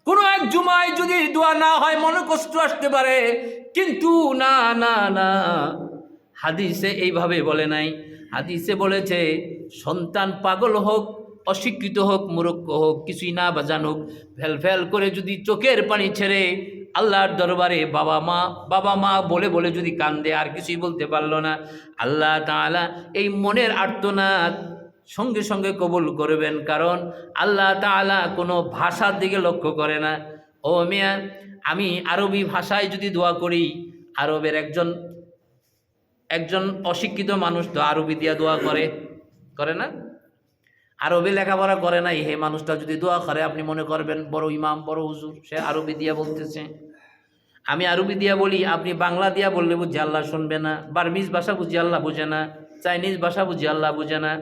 কোনো এক জুমায় যদি দোয়া না হয় মনে কষ্ট আসতে পারে, কিন্তু না না না, হাদিসে এইভাবে বলে নাই। হাদিসে বলেছে, সন্তান পাগল হোক, অশিক্ষিত হোক, মূর্খ হোক, কিছুই না জানুক, ফেল ফেল করে যদি চোখের পানি ছেড়ে আল্লাহর দরবারে বাবা মা বলে বলে যদি কান্দে, আর কিছুই বলতে পারলো না, আল্লাহ তাআলা এই মনের আর্তনাদ সঙ্গে সঙ্গে কবুল করবেন। কারণ আল্লাহ তাআলা কোনো ভাষার দিকে লক্ষ্য করে না। ও মিয়া, আমি আরবি ভাষায় যদি দোয়া করি, আরবের একজন অশিক্ষিত মানুষ তো আরবি দিয়া দোয়া করে না? আরবি লেখাপড়া করে নাই, হে মানুষটা যদি দোয়া করে আপনি মনে করবেন বড় ইমাম, বড় হুজুর, সে আরবি দিয়া বলতেছে। আমি আরবি দিয়া বলি, আপনি বাংলা দিয়া বললে বুঝি আল্লাহ শুনবে না? বার্মিজ ভাষা বুঝি আল্লাহ বুঝে না? চাইনিজ ভাষা বুঝি আল্লাহ বুঝে না?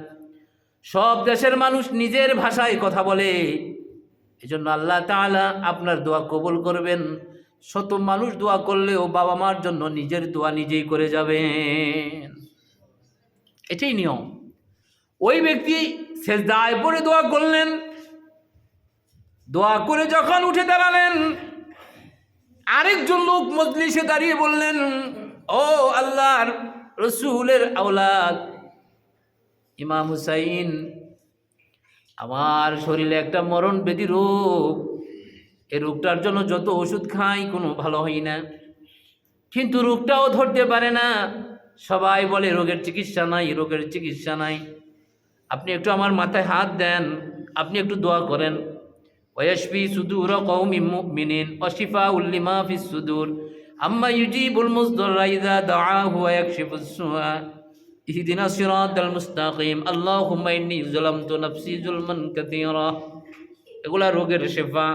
সব দেশের মানুষ নিজের ভাষায় কথা বলে, এজন্য আল্লাহ তাআলা আপনার দোয়া কবুল করবেন। শত মানুষ দোয়া করলেও বাবা মার জন্য নিজের দোয়া নিজেই করে যাবেন, এটাই নিয়ম। ওই ব্যক্তি সেজদায় পড়ে দোয়া করলেন, দোয়া করে যখন উঠে দাঁড়ালেন, আরেকজন লোক মজলিসে দাঁড়িয়ে বললেন, ও আল্লাহর রসুলের আওলাদ ইমাম হুসাইন, আমার শরীরে একটা মরণ ব্যাধি রোগ, এই রোগটার জন্য যত ওষুধ খাই কোনো ভালো হয় না, কিন্তু রোগটাও ধরতে পারে না। সবাই বলে রোগের চিকিৎসা নাই, রোগের চিকিৎসা নাই। আপনি একটু আমার মাথায় হাত দেন, আপনি একটু দোয়া করেন। ওয়াশফি সুদুর কওমিন মুমিনিন ওয়াশিফাউল লিমা ফিস সুদুর আম্মা ইউজিবুল মুযদাররা ইযা দাআহু ওয়া ইয়াকশিফুস সুআ ইহদিনাস সিরাতাল মুস্তাকিম আল্লাহুম্মা ইন্নী যালামতু নাফসি যুলমান কাসীরা। এগুলা রোগের শিফা।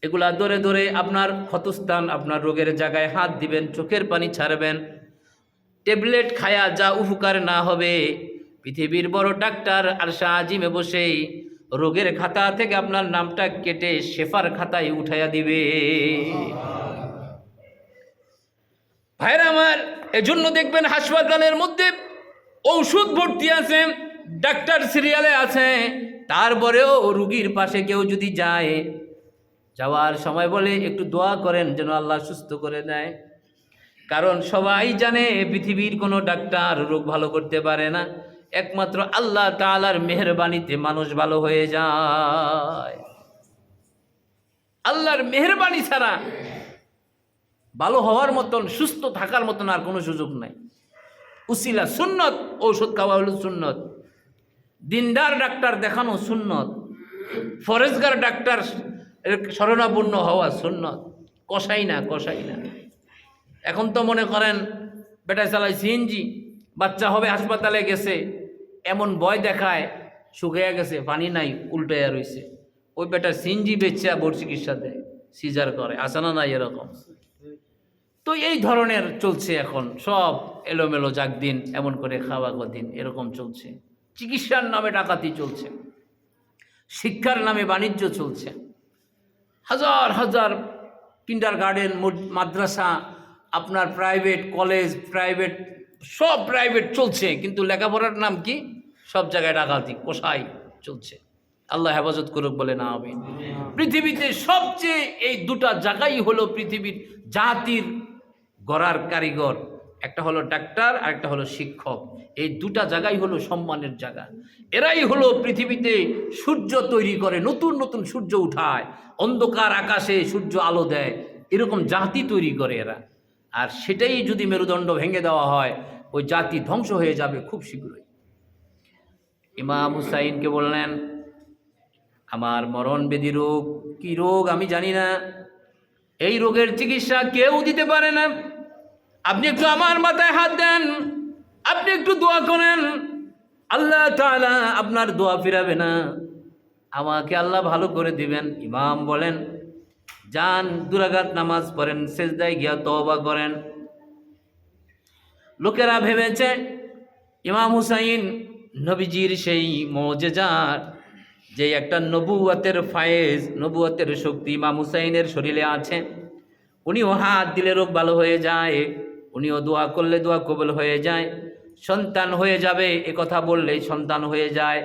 এগুলা ধরে ধরে আপনার ক্ষতস্থান, আপনার রোগের জায়গায় হাত দিবেন, চোখের পানি ছাড়বেন। ট্যাবলেট খায়া যা উপকার না হবে, পৃথিবীর বড় ডাক্তার আরশা আজিমে বসে রোগের খাতা থেকে আপনার নামটা কেটে শেফার খাতায় উঠাইয়া দিবে। ভাইরা আমার, এজন্য দেখবেন হাসপাতালের মধ্যে ঔষধ ভর্তি আছে, ডাক্তার সিরিয়ালে আছে, তারপরেও রুগীর পাশে কেউ যদি যায়, যাওয়ার সময় বলে একটু দোয়া করেন যেন আল্লাহ সুস্থ করে দেয়। কারণ সবাই জানে পৃথিবীর কোনো ডাক্তার রোগ ভালো করতে পারে না, একমাত্র আল্লাহ তাআলার মেহেরবানিতে মানুষ ভালো হয়ে যায়। আল্লাহর মেহেরবানি ছাড়া ভালো হওয়ার মতন, সুস্থ থাকার মতন আর কোনো সুযোগ নাই। উসিলা সুন্নত, ঔষধ খাওয়া হলো সুন্নত, দিনদার ডাক্তার দেখানো সুন্নত, ফরেজগার ডাক্তার শরণাপন্ন হওয়া সুন্নত, কষাই না। এখন তো মনে করেন বেটা চালায় সিএনজি, বাচ্চা হবে হাসপাতালে গেছে, এমন ভয় দেখায় শুকিয়ে গেছে, পানি নাই, উল্টাইয়া রয়েছে, ওই বেটা সিএনজি বেচে বোর্ড চিকিৎসা দেয়, সিজার করে, আসে না নাই এরকম। তো এই ধরনের চলছে এখন, সব এলোমেলো যাক দিন, এমন করে খাওয়া দিন, এরকম চলছে। চিকিৎসার নামে ডাকাতি চলছে, শিক্ষার নামে বাণিজ্য চলছে। হাজার হাজার কিন্ডার গার্ডেন, মাদ্রাসা, আপনার প্রাইভেট কলেজ, প্রাইভেট, সব প্রাইভেট চলছে, কিন্তু লেখাপড়ার নাম কি? সব জায়গায় ডাকাতি, কোষাই চলছে। আল্লাহ হেফাজত করুক, বলে না আমিন। পৃথিবীতে সবচেয়ে এই দুটা জায়গাই হলো পৃথিবীর জাতির গড়ার কারিগর, একটা হলো ডাক্তার আর একটা হলো শিক্ষক। এই দুটা জায়গাই হলো সম্মানের জায়গা। এরাই হলো পৃথিবীতে সূর্য তৈরি করে, নতুন নতুন সূর্য উঠায়, অন্ধকার আকাশে সূর্য আলো দেয়, এরকম জাতি তৈরি করে এরা। আর সেটাই যদি মেরুদণ্ড ভেঙে দেওয়া হয়, ওই জাতি ধ্বংস হয়ে যাবে খুব শীঘ্রই। ইমাম হুসাইনকে বললেন, আমার মরণ ব্যাধি রোগ, কি রোগ আমি জানি না, এই রোগের চিকিৎসা কেউ দিতে পারে না, আপনি একটু আমার মাথায় হাত দেন, আপনি একটু দোয়া করেন, আল্লাহ তাআলা আপনার দোয়া ফিরাবে না, আমাকে আল্লাহ ভালো করে দিবেন। ইমাম বলেন, যান 2 রাকাত নামাজ পড়েন, সেজদায় গিয়া তওবা করেন। লোকেরা ভেবেছে ইমাম হুসাইন নবীজির সেই মুজিজার, যে একটা নবুয়তের ফায়েজ, নবুয়তের শক্তি ইমাম হুসাইনের শরীরে আছে, উনিও হাত দিলে রোগ ভালো হয়ে যায়, উনিও দোয়া করলে দোয়া কবুল হয়ে যায়, সন্তান হয়ে যাবে এ কথা বললেই সন্তান হয়ে যায়।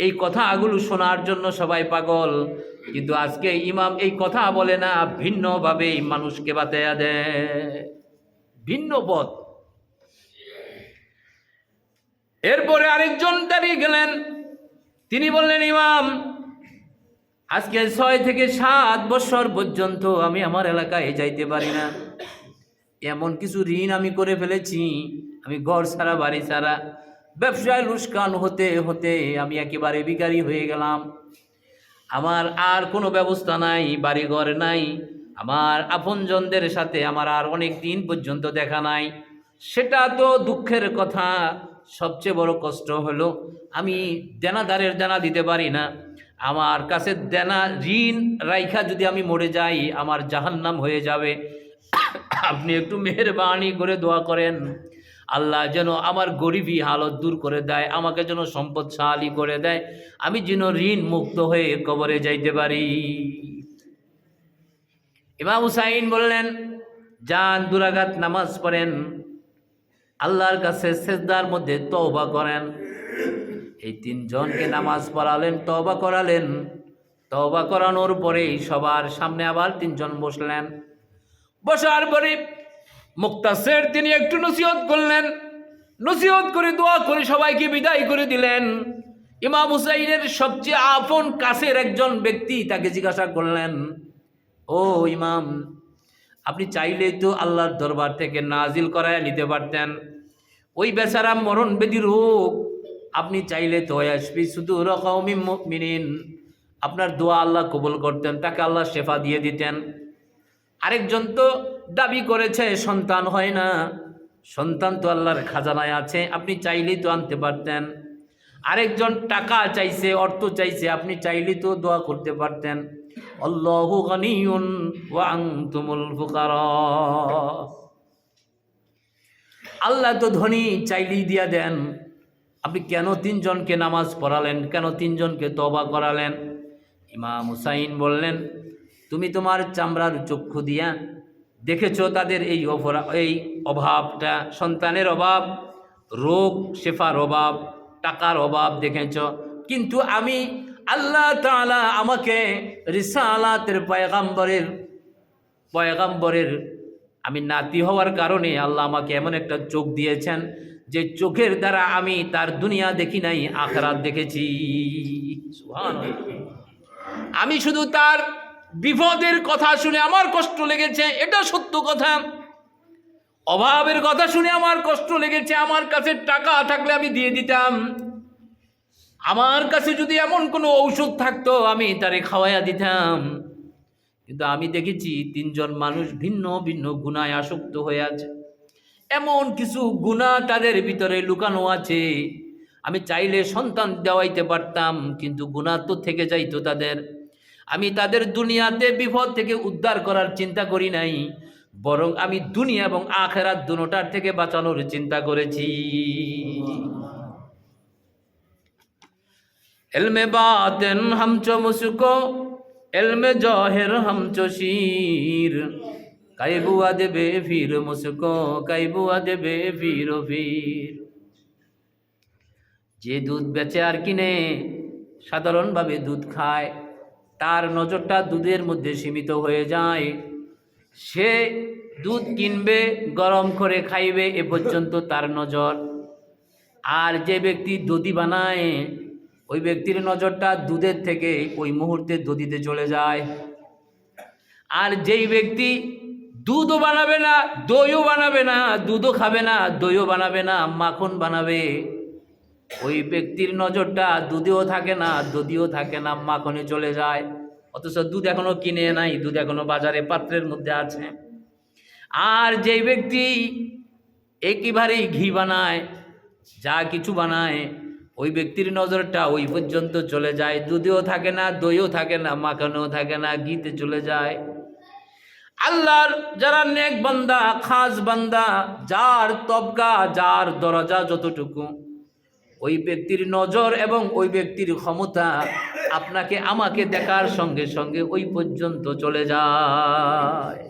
এই কথাগুলো শোনার জন্য সবাই পাগল, কিন্তু আজকে ইমাম এই কথা বলে না, ভিন্নভাবে মানুষকে বাতায়া দেয়, ভিন্ন পথ। এরপরে আরেকজন দাঁড়িয়ে গেলেন, তিনি বললেন, ইমাম আজকে 6 থেকে 7 বছর পর্যন্ত আমি আমার এলাকায় যাইতে পারি না, এমন কিছু ঋণ আমি করে ফেলেছি, আমি ঘর ছাড়া বাড়ি ছাড়া, ব্যবসায় লুস্কান হতে হতে আমি একেবারে ভিখারি হয়ে গেলাম, আমার আর কোনো ব্যবস্থা নাই, বাড়ি ঘর নাই, আমার আপনজনদের সাথে আমার আর অনেক দিন পর্যন্ত দেখা নাই। সেটা তো দুঃখের কথা, সবচেয়ে বড় কষ্ট হলো আমি দেনাদারের দেনা দিতে পারি না। আমার কাছে দেনা ঋণ রাইখা যদি আমি মরে যাই আমার জাহান্নাম হয়ে যাবে। আপনি একটু মেহেরবানি করে দোয়া করেন আল্লাহ যেন আমার গরিবী হালত দূর করে দেয়, আমাকে যেন সম্পদশালী করে দেয়, আমি যেন ঋণ মুক্ত হয়ে কবরে যাইতে পারি। ইমাম হুসাইন বললেন, যান দুরাকাত নামাজ পড়েন, আল্লাহর কাছে সেজদার মধ্যে তওবা করেন। এই তিনজনকে নামাজ পড়ালেন, তওবা করালেন। তওবা করানোর পরেই সবার সামনে আবার তিনজন বসলেন। বসার পরে মুক্তাসের তিনি একটু নসিহত করলেন, নসিহত করে দোয়া করে সবাইকে বিদায় করে দিলেন। ইমাম হুসাইনের সবচেয়ে আপন কাছের একজন ব্যক্তি তাকে জিজ্ঞাসা করলেন, ও ইমাম, আপনি চাইলেই তো আল্লাহর দরবার থেকে নাজিল করায় নিতে পারতেন। ওই বেচারা মরণ ব্যাধি রোগ, আপনি চাইলে তো ইয়াশফি সুদূর কওমিন মুমিনিন, আপনার দোয়া আল্লাহ কবুল করতেন, তাকে আল্লাহ শেফা দিয়ে দিতেন। আরেকজন তো দাবি করেছে সন্তান হয় না, সন্তান তো আল্লাহর খাজানায় আছে, আপনি চাইলেই তো আনতে পারতেন। আরেকজন টাকা চাইছে, অর্থ চাইছে, আপনি চাইলেই তো দোয়া করতে পারতেন। আল্লাহু গানিয়ুন ওয়া আনতুমুল ফুকারা, আল্লাহ তো ধনী, চাইলেই দিয়া দেন। আপনি কেন তিনজনকে নামাজ পড়ালেন, কেন তিনজনকে তওবা করালেন? ইমাম হুসাইন বললেন, তুমি তোমার চামড়ার চক্ষু দিয়া দেখেছো তাদের এই অভাবটা, সন্তানের অভাব, রোগ শেফার অভাব, টাকার অভাব দেখেছ। কিন্তু আমি আল্লাহ তাআলা আমাকে রিসালাতের পয়গাম্বরের আমি নাতি হওয়ার কারণে আল্লাহ আমাকে এমন একটা চোখ দিয়েছেন যে চোখের দ্বারা আমি তার দুনিয়া দেখি নাই, আখিরাত দেখেছি। সুবহানাল্লাহ। আমি শুধু তার বিপদের কথা শুনে আমার কষ্ট লেগেছে, এটা সত্য কথা। অভাবের কথা শুনে আমার কষ্ট লেগেছে, আমার কাছে টাকা থাকলে আমি দিয়ে দিতাম, আমার কাছে যদি এমন কোনো ঔষধ থাকতো আমি তারে খাওয়াইয়া দিতাম। কিন্তু আমি দেখেছি তিনজন মানুষ ভিন্ন ভিন্ন গুনায় আসক্ত হয়ে আছে, এমন কিছু গুনাহ তাদের ভিতরে লুকানো আছে। আমি চাইলে সন্তান দেওয়াইতে পারতাম, কিন্তু গুনাহ তো থেকে যাইতো তাদের। আমি তাদের দুনিয়াতে বিপদ থেকে উদ্ধার করার চিন্তা করি নাই, বরং আমি দুনিয়া এবং আখিরাত দুটোটার থেকে বাঁচানোর চিন্তা করেছি। इल्म बातिन हम चो मुस्को इल्म जौहर हम चो शीर कई बुआ दे बेफिर मुस्को कई बुआ दे बेफिर फिर। যে দুধ বেচে আর কিনে সাধারণভাবে দুধ খায়, তার নজরটা দুধের মধ্যে সীমিত হয়ে যায়। সে দুধ কিনবে, গরম করে খাইবে, এ পর্যন্ত তার নজর। আর যে ব্যক্তি দধি বানায় ওই ব্যক্তির নজরটা দুধের থেকে ওই মুহূর্তে দধিতে চলে যায়। আর যেই ব্যক্তি দুধও বানাবে না, দইও বানাবে না, দুধও খাবে না, দইও বানাবে না, মাখন বানাবে, ওই ব্যক্তির নজরটা দুধেও থাকে না, দধিও থাকে না, মাখনে চলে যায়। অথচ দুধ এখনো কিনে নাই, দুধ এখনো বাজারে পাত্রের মধ্যে আছে। আর যেই ব্যক্তি একেবারেই ঘি বানায়, যা কিছু বানায়, ওই ব্যক্তির নজরটা ওই পর্যন্ত চলে যায়, দুধেও থাকে না, দইও থাকে না, মাখনেও থাকে না, ঘিতে চলে যায়। আল্লাহর যারা নেক বান্দা, খাস বান্দা, যার তবকা, যার দরজা যতটুকু, ওই ব্যক্তির নজর এবং ওই ব্যক্তির ক্ষমতা আপনাকে আমাকে দেখার সঙ্গে সঙ্গে ওই পর্যন্ত চলে যায়।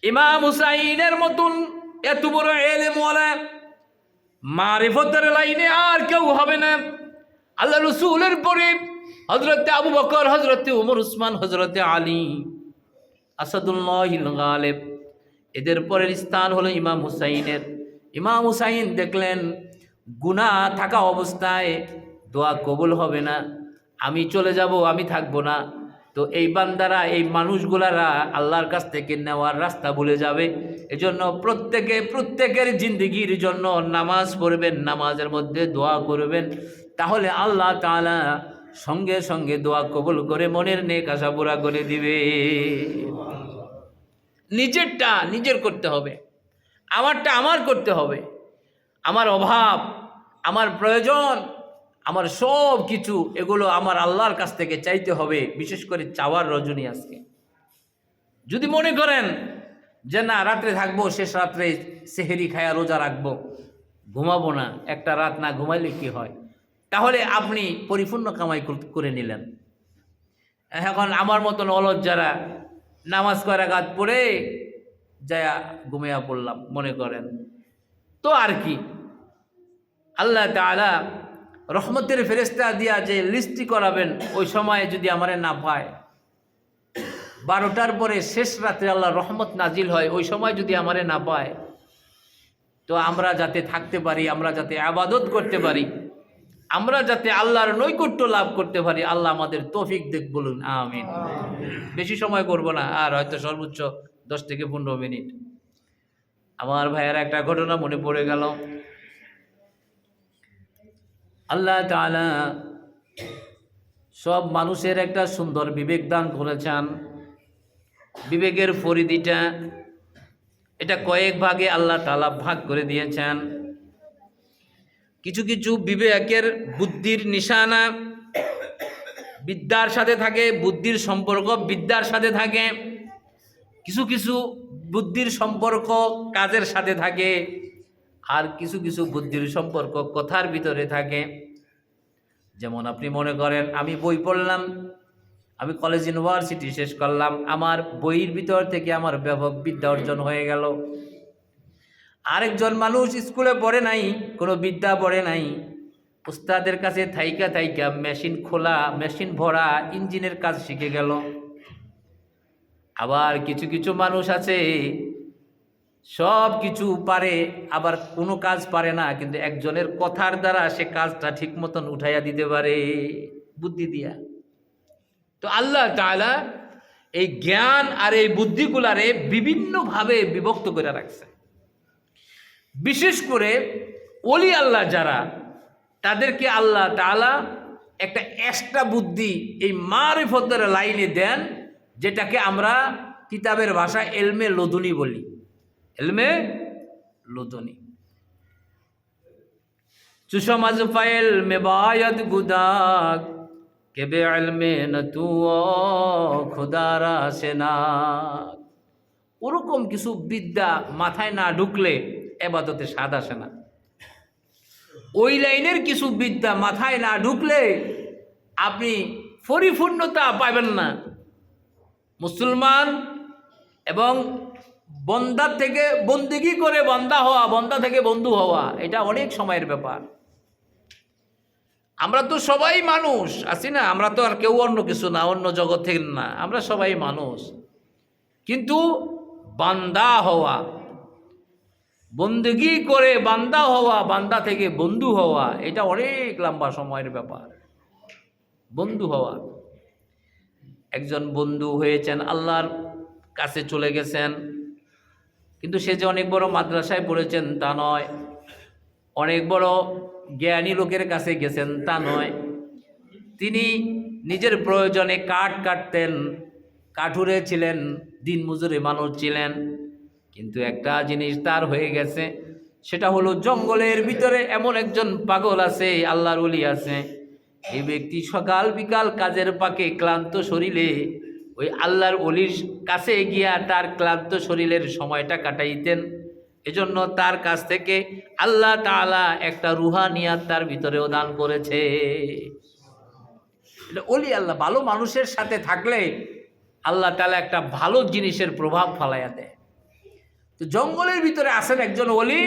ইমাম হুসাইনের মতন এত বড় এলেমওয়ালা, মারিফতের লাইনে আর কেউ হবে না। আল্লাহ রসুলের পরে হযরতে আবু বকর, হযরতে ওমর, উসমান, হযরতে আলী, আসাদুল্লাহিল গালিব, এদের পরের স্থান হলো ইমাম হুসাইনের। ইমাম হুসাইন দেখলেন গুনাহ থাকা অবস্থায় দোয়া কবুল হবে না, আমি চলে যাব, আমি থাকবো না। তো এই বান্দারা, এই মানুষগুলারা আল্লাহর কাছ থেকে নেওয়ার রাস্তা ভুলে যাবে। এজন্য প্রত্যেকের জিন্দেগির জন্য নামাজ পড়বেন, নামাজের মধ্যে দোয়া করবেন, তাহলে আল্লাহ তাআলা সঙ্গে সঙ্গে দোয়া কবুল করে মনের নেক আশা পুরা করে দিবে। নিজেরটা নিজের করতে হবে, আমারটা আমার করতে হবে। আমার অভাব, আমার প্রয়োজন, আমার সব কিছু এগুলো আমার আল্লাহর কাছ থেকে চাইতে হবে। বিশেষ করে চাওয়ার রজনী আজকে। যদি মনে করেন যে না রাত্রে থাকবো, শেষ রাত্রে সেহেরি খায়া রোজা রাখবো, ঘুমাবো না, একটা রাত না ঘুমাইলে কি হয়, তাহলে আপনি পরিপূর্ণ কামাই করে নিলেন। এখন আমার মতন অলস যারা নামাজ কয় রাকাত পড়ে যায়া ঘুমিয়া পড়লাম মনে করেন, তো আর কি আল্লাহ তাআলা রহমতের ফেরেশতা দিয়া যে লিস্টি করাবেন, ওই সময় যদি আমারে না পায়, 12টার পরে শেষ রাত্রে আল্লাহ রহমত নাজিল হয়, ওই সময় যদি আমারে না পায়, তো আমরা যাতে থাকতে পারি, আমরা যাতে ইবাদত করতে পারি, আমরা যাতে আল্লাহর নৈকট্য লাভ করতে পারি, আল্লাহ আমাদের তৌফিক দেখ, বলুন আমিন। বেশি সময় করব না, আর হয়তো সর্বোচ্চ 10 থেকে 15 মিনিট। আমার ভাইয়ের একটা ঘটনা মনে পড়ে গেল। আল্লাহ তাআলা সব মানুষের একটা সুন্দর বিবেক দান করেছেন। বিবেকের পরিধিটা এটা কয়েক ভাগে আল্লাহ তাআলা ভাগ করে দিয়েছেন। কিছু কিছু বিবেকের বুদ্ধির নিশানা বিদ্যার সাথে থাকে, বুদ্ধির সম্পর্ক বিদ্যার সাথে থাকে। কিছু কিছু বুদ্ধির সম্পর্ক কাজের সাথে থাকে, আর কিছু কিছু বুদ্ধির সম্পর্ক কথার ভিতরে থাকে। যেমন আপনি মনে করেন আমি বই পড়লাম, আমি কলেজ ইউনিভার্সিটি শেষ করলাম, আমার বইয়ের ভিতর থেকে আমার ব্যাপক বিদ্যা অর্জন হয়ে গেল। আরেকজন মানুষ স্কুলে পড়ে নাই, কোনো বিদ্যা পড়ে নাই, উস্তাদের কাছে থাইকা থাইকা মেশিন খোলা, মেশিন ভরা, ইঞ্জিনের কাজ শিখে গেল। আবার কিছু কিছু মানুষ আছে সব কিছু পারে, আবার কোনো কাজ পারে না, কিন্তু একজনের কথার দ্বারা সে কাজটা ঠিক মতন উঠাইয়া দিতে পারে বুদ্ধি দিয়া। তো আল্লাহ তাআলা এই জ্ঞান আর এই বুদ্ধিগুলারে বিভিন্নভাবে বিভক্ত করে রাখছে। বিশেষ করে ওলি আল্লাহ যারা, তাদেরকে আল্লাহ তাআলা একটা এক্সট্রা বুদ্ধি এই মারিফতের লাইনে দেন, যেটাকে আমরা কিতাবের ভাষায় এলমে লদুনি বলি। এলমে লদুনি চুষমাজ ফাইল মে বায়াত গুদাক কেবে এলমে নতু খুদারা সেনা। ওরকম কিছু বিদ্যা মাথায় না ঢুকলে ইবাদতে স্বাদ আসে না। ওই লাইনের কিছু বিদ্যা মাথায় না ঢুকলে আপনি পরিপূর্ণতা পাবেন না। মুসলমান এবং বন্দার থেকে বন্দিগি করে বন্দা হওয়া, বন্দা থেকে বন্ধু হওয়া, এটা অনেক সময়ের ব্যাপার। আমরা তো সবাই মানুষ আছি না, আমরা তো আর কেউ অন্য কিছু না, অন্য জগৎ থেকে না, আমরা সবাই মানুষ। কিন্তু বান্দা হওয়া, বন্দিগি করে বান্দা হওয়া, বান্দা থেকে বন্ধু হওয়া, এটা অনেক লম্বা সময়ের ব্যাপার। বন্ধু হওয়া, একজন বন্ধু হয়েছেন, আল্লাহর কাছে চলে গেছেন, কিন্তু সে যে অনেক বড় মাদ্রাসায় পড়েছেন তা নয়, অনেক বড় জ্ঞানী লোকের কাছে গেছেন তা নয়। তিনি নিজের প্রয়োজনে কাঠ কাটতেন, কাঠুরে ছিলেন, দিনমজুরে মানুষ ছিলেন। কিন্তু একটা জিনিস তার হয়ে গেছে, সেটা হলো জঙ্গলের ভিতরে এমন একজন পাগল আছে, আল্লাহর ওলি আছে। এই ব্যক্তি সকাল বিকাল কাজের পাকে ক্লান্ত শরীরে ওই আল্লাহর ওলির কাছে গিয়া তার ক্লান্ত শরীরের সময়টা কাটাইতেন। এজন্য তার কাছ থেকে আল্লাহ তাআলা একটা রুহানিয়াত তার ভিতরেও দান করেছে। ওলি আল্লাহ, ভালো মানুষের সাথে থাকলে আল্লাহ তাআলা একটা ভালো জিনিসের প্রভাব ফেলাইয়া দেয়। তো জঙ্গলের ভিতরে আসেন একজন ওলি,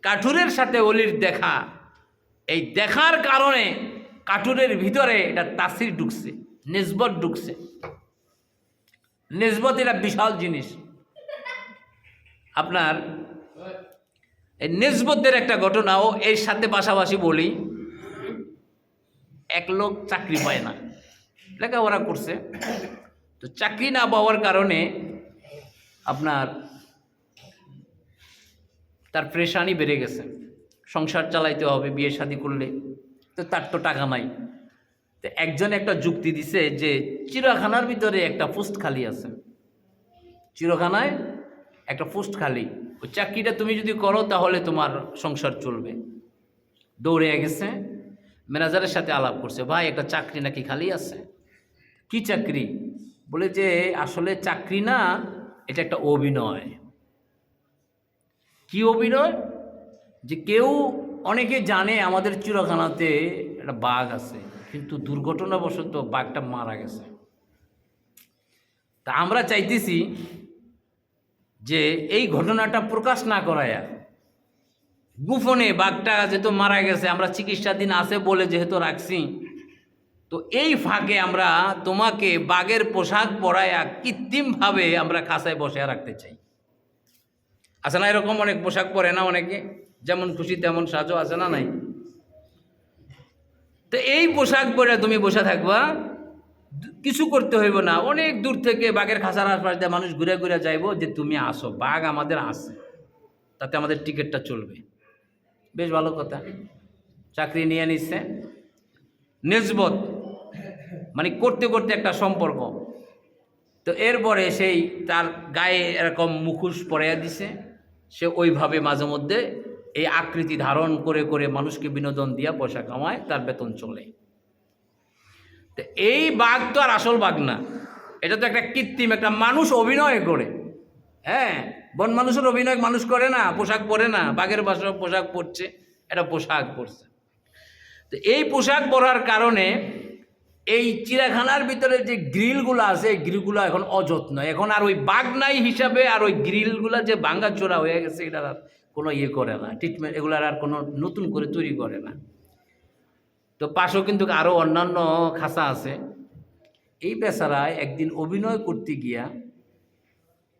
কাঠুরের সাথে ওলির দেখা, এই দেখার কারণে কাঠুরের ভিতরে এটা তাসির ঢুকছে, নিসবত ঢুকছে। নিসবত এটা বিশাল জিনিস। আপনার এই নিসবতের একটা ঘটনাও এর সাথে পাশাপাশি বলি। এক লোক চাকরি পায় না, লেখাপড়া করছে, তো চাকরি না পাওয়ার কারণে আপনার তার প্রেশানি বেড়ে গেছে, সংসার চালাইতে হবে, বিয়ে শাদী করলে, তো তার তো টাকা নাই। তো একজন একটা যুক্তি দিছে যে চিড়িয়াখানার ভিতরে একটা পোস্ট খালি আছে, চিড়িয়াখানায় একটা পোস্ট খালি, ওই চাকরিটা তুমি যদি করো তাহলে তোমার সংসার চলবে। দৌড়ে গেছে, ম্যানেজারের সাথে আলাপ করছে, ভাই একটা চাকরি নাকি খালি আছে। কি চাকরি? বলে যে আসলে চাকরি না, এটা একটা অভিনয়। কি অভিনয়? যে কেউ, অনেকে জানে আমাদের চিড়িয়াখানাতে একটা বাঘ আছে, কিন্তু দুর্ঘটনাবশত বাঘটা মারা গেছে। তা আমরা চাইতেছি যে এই ঘটনাটা প্রকাশ না করায়া, গোপনে বাঘটা যেহেতু মারা গেছে, আমরা চিকিৎসাধীন আছে বলে যেহেতু রাখছি, তো এই ফাঁকে আমরা তোমাকে বাঘের পোশাক পরায়া কৃত্রিমভাবে আমরা খাঁচায় বসে রাখতে চাই। আছে না এরকম? অনেক পোশাক পরে না অনেকে, যেমন খুশি তেমন সাজো, আছে না নাই? তো এই পোশাক পরে তুমি বসে থাকবা, কিছু করতে হইব না। অনেক দূর থেকে বাঘের খাঁচার আশপাশ দিয়ে মানুষ ঘুরে ঘুরে যাইবো যে তুমি আসো, বাঘ আমাদের আসে, তাতে আমাদের টিকিটটা চলবে। বেশ ভালো কথা। চাকরি নিয়ে নিচ্ছে, নিসবত মানে করতে করতে একটা সম্পর্ক। তো এরপরে সেই তার গায়ে এরকম মুখোশ পরাইয়া দিছে, সে ওইভাবে মাঝে মধ্যে এই আকৃতি ধারণ করে করে মানুষকে বিনোদন দিয়া পয়সা কামায়, তার বেতন চলে। তো এই বাঘ তো আর আসল বাঘ না, এটা তো একটা কৃত্রিম, একটা মানুষ অভিনয় করে। হ্যাঁ, বন মানুষের অভিনয় মানুষ করে না, পোশাক পরে না, বাঘের বাসা পোশাক পরছে, এটা পোশাক পরছে। তো এই পোশাক পরার কারণে এই চিড়িয়াখানার ভিতরে যে গ্রিলগুলো আছে, এই গ্রিলগুলো এখন অযত্ন, এখন আর ওই বাঘ নাই হিসাবে, আর ওই গ্রিলগুলো যে ভাঙ্গা চোরা হয়ে গেছে, এটা আর কোনো ইয়ে করে না, ট্রিটমেন্ট এগুলার আর কোনো নতুন করে তৈরি করে না। তো পাশেও কিন্তু আরও অন্যান্য খাঁচা আছে। এই বেচারায় একদিন অভিনয় করতে গিয়া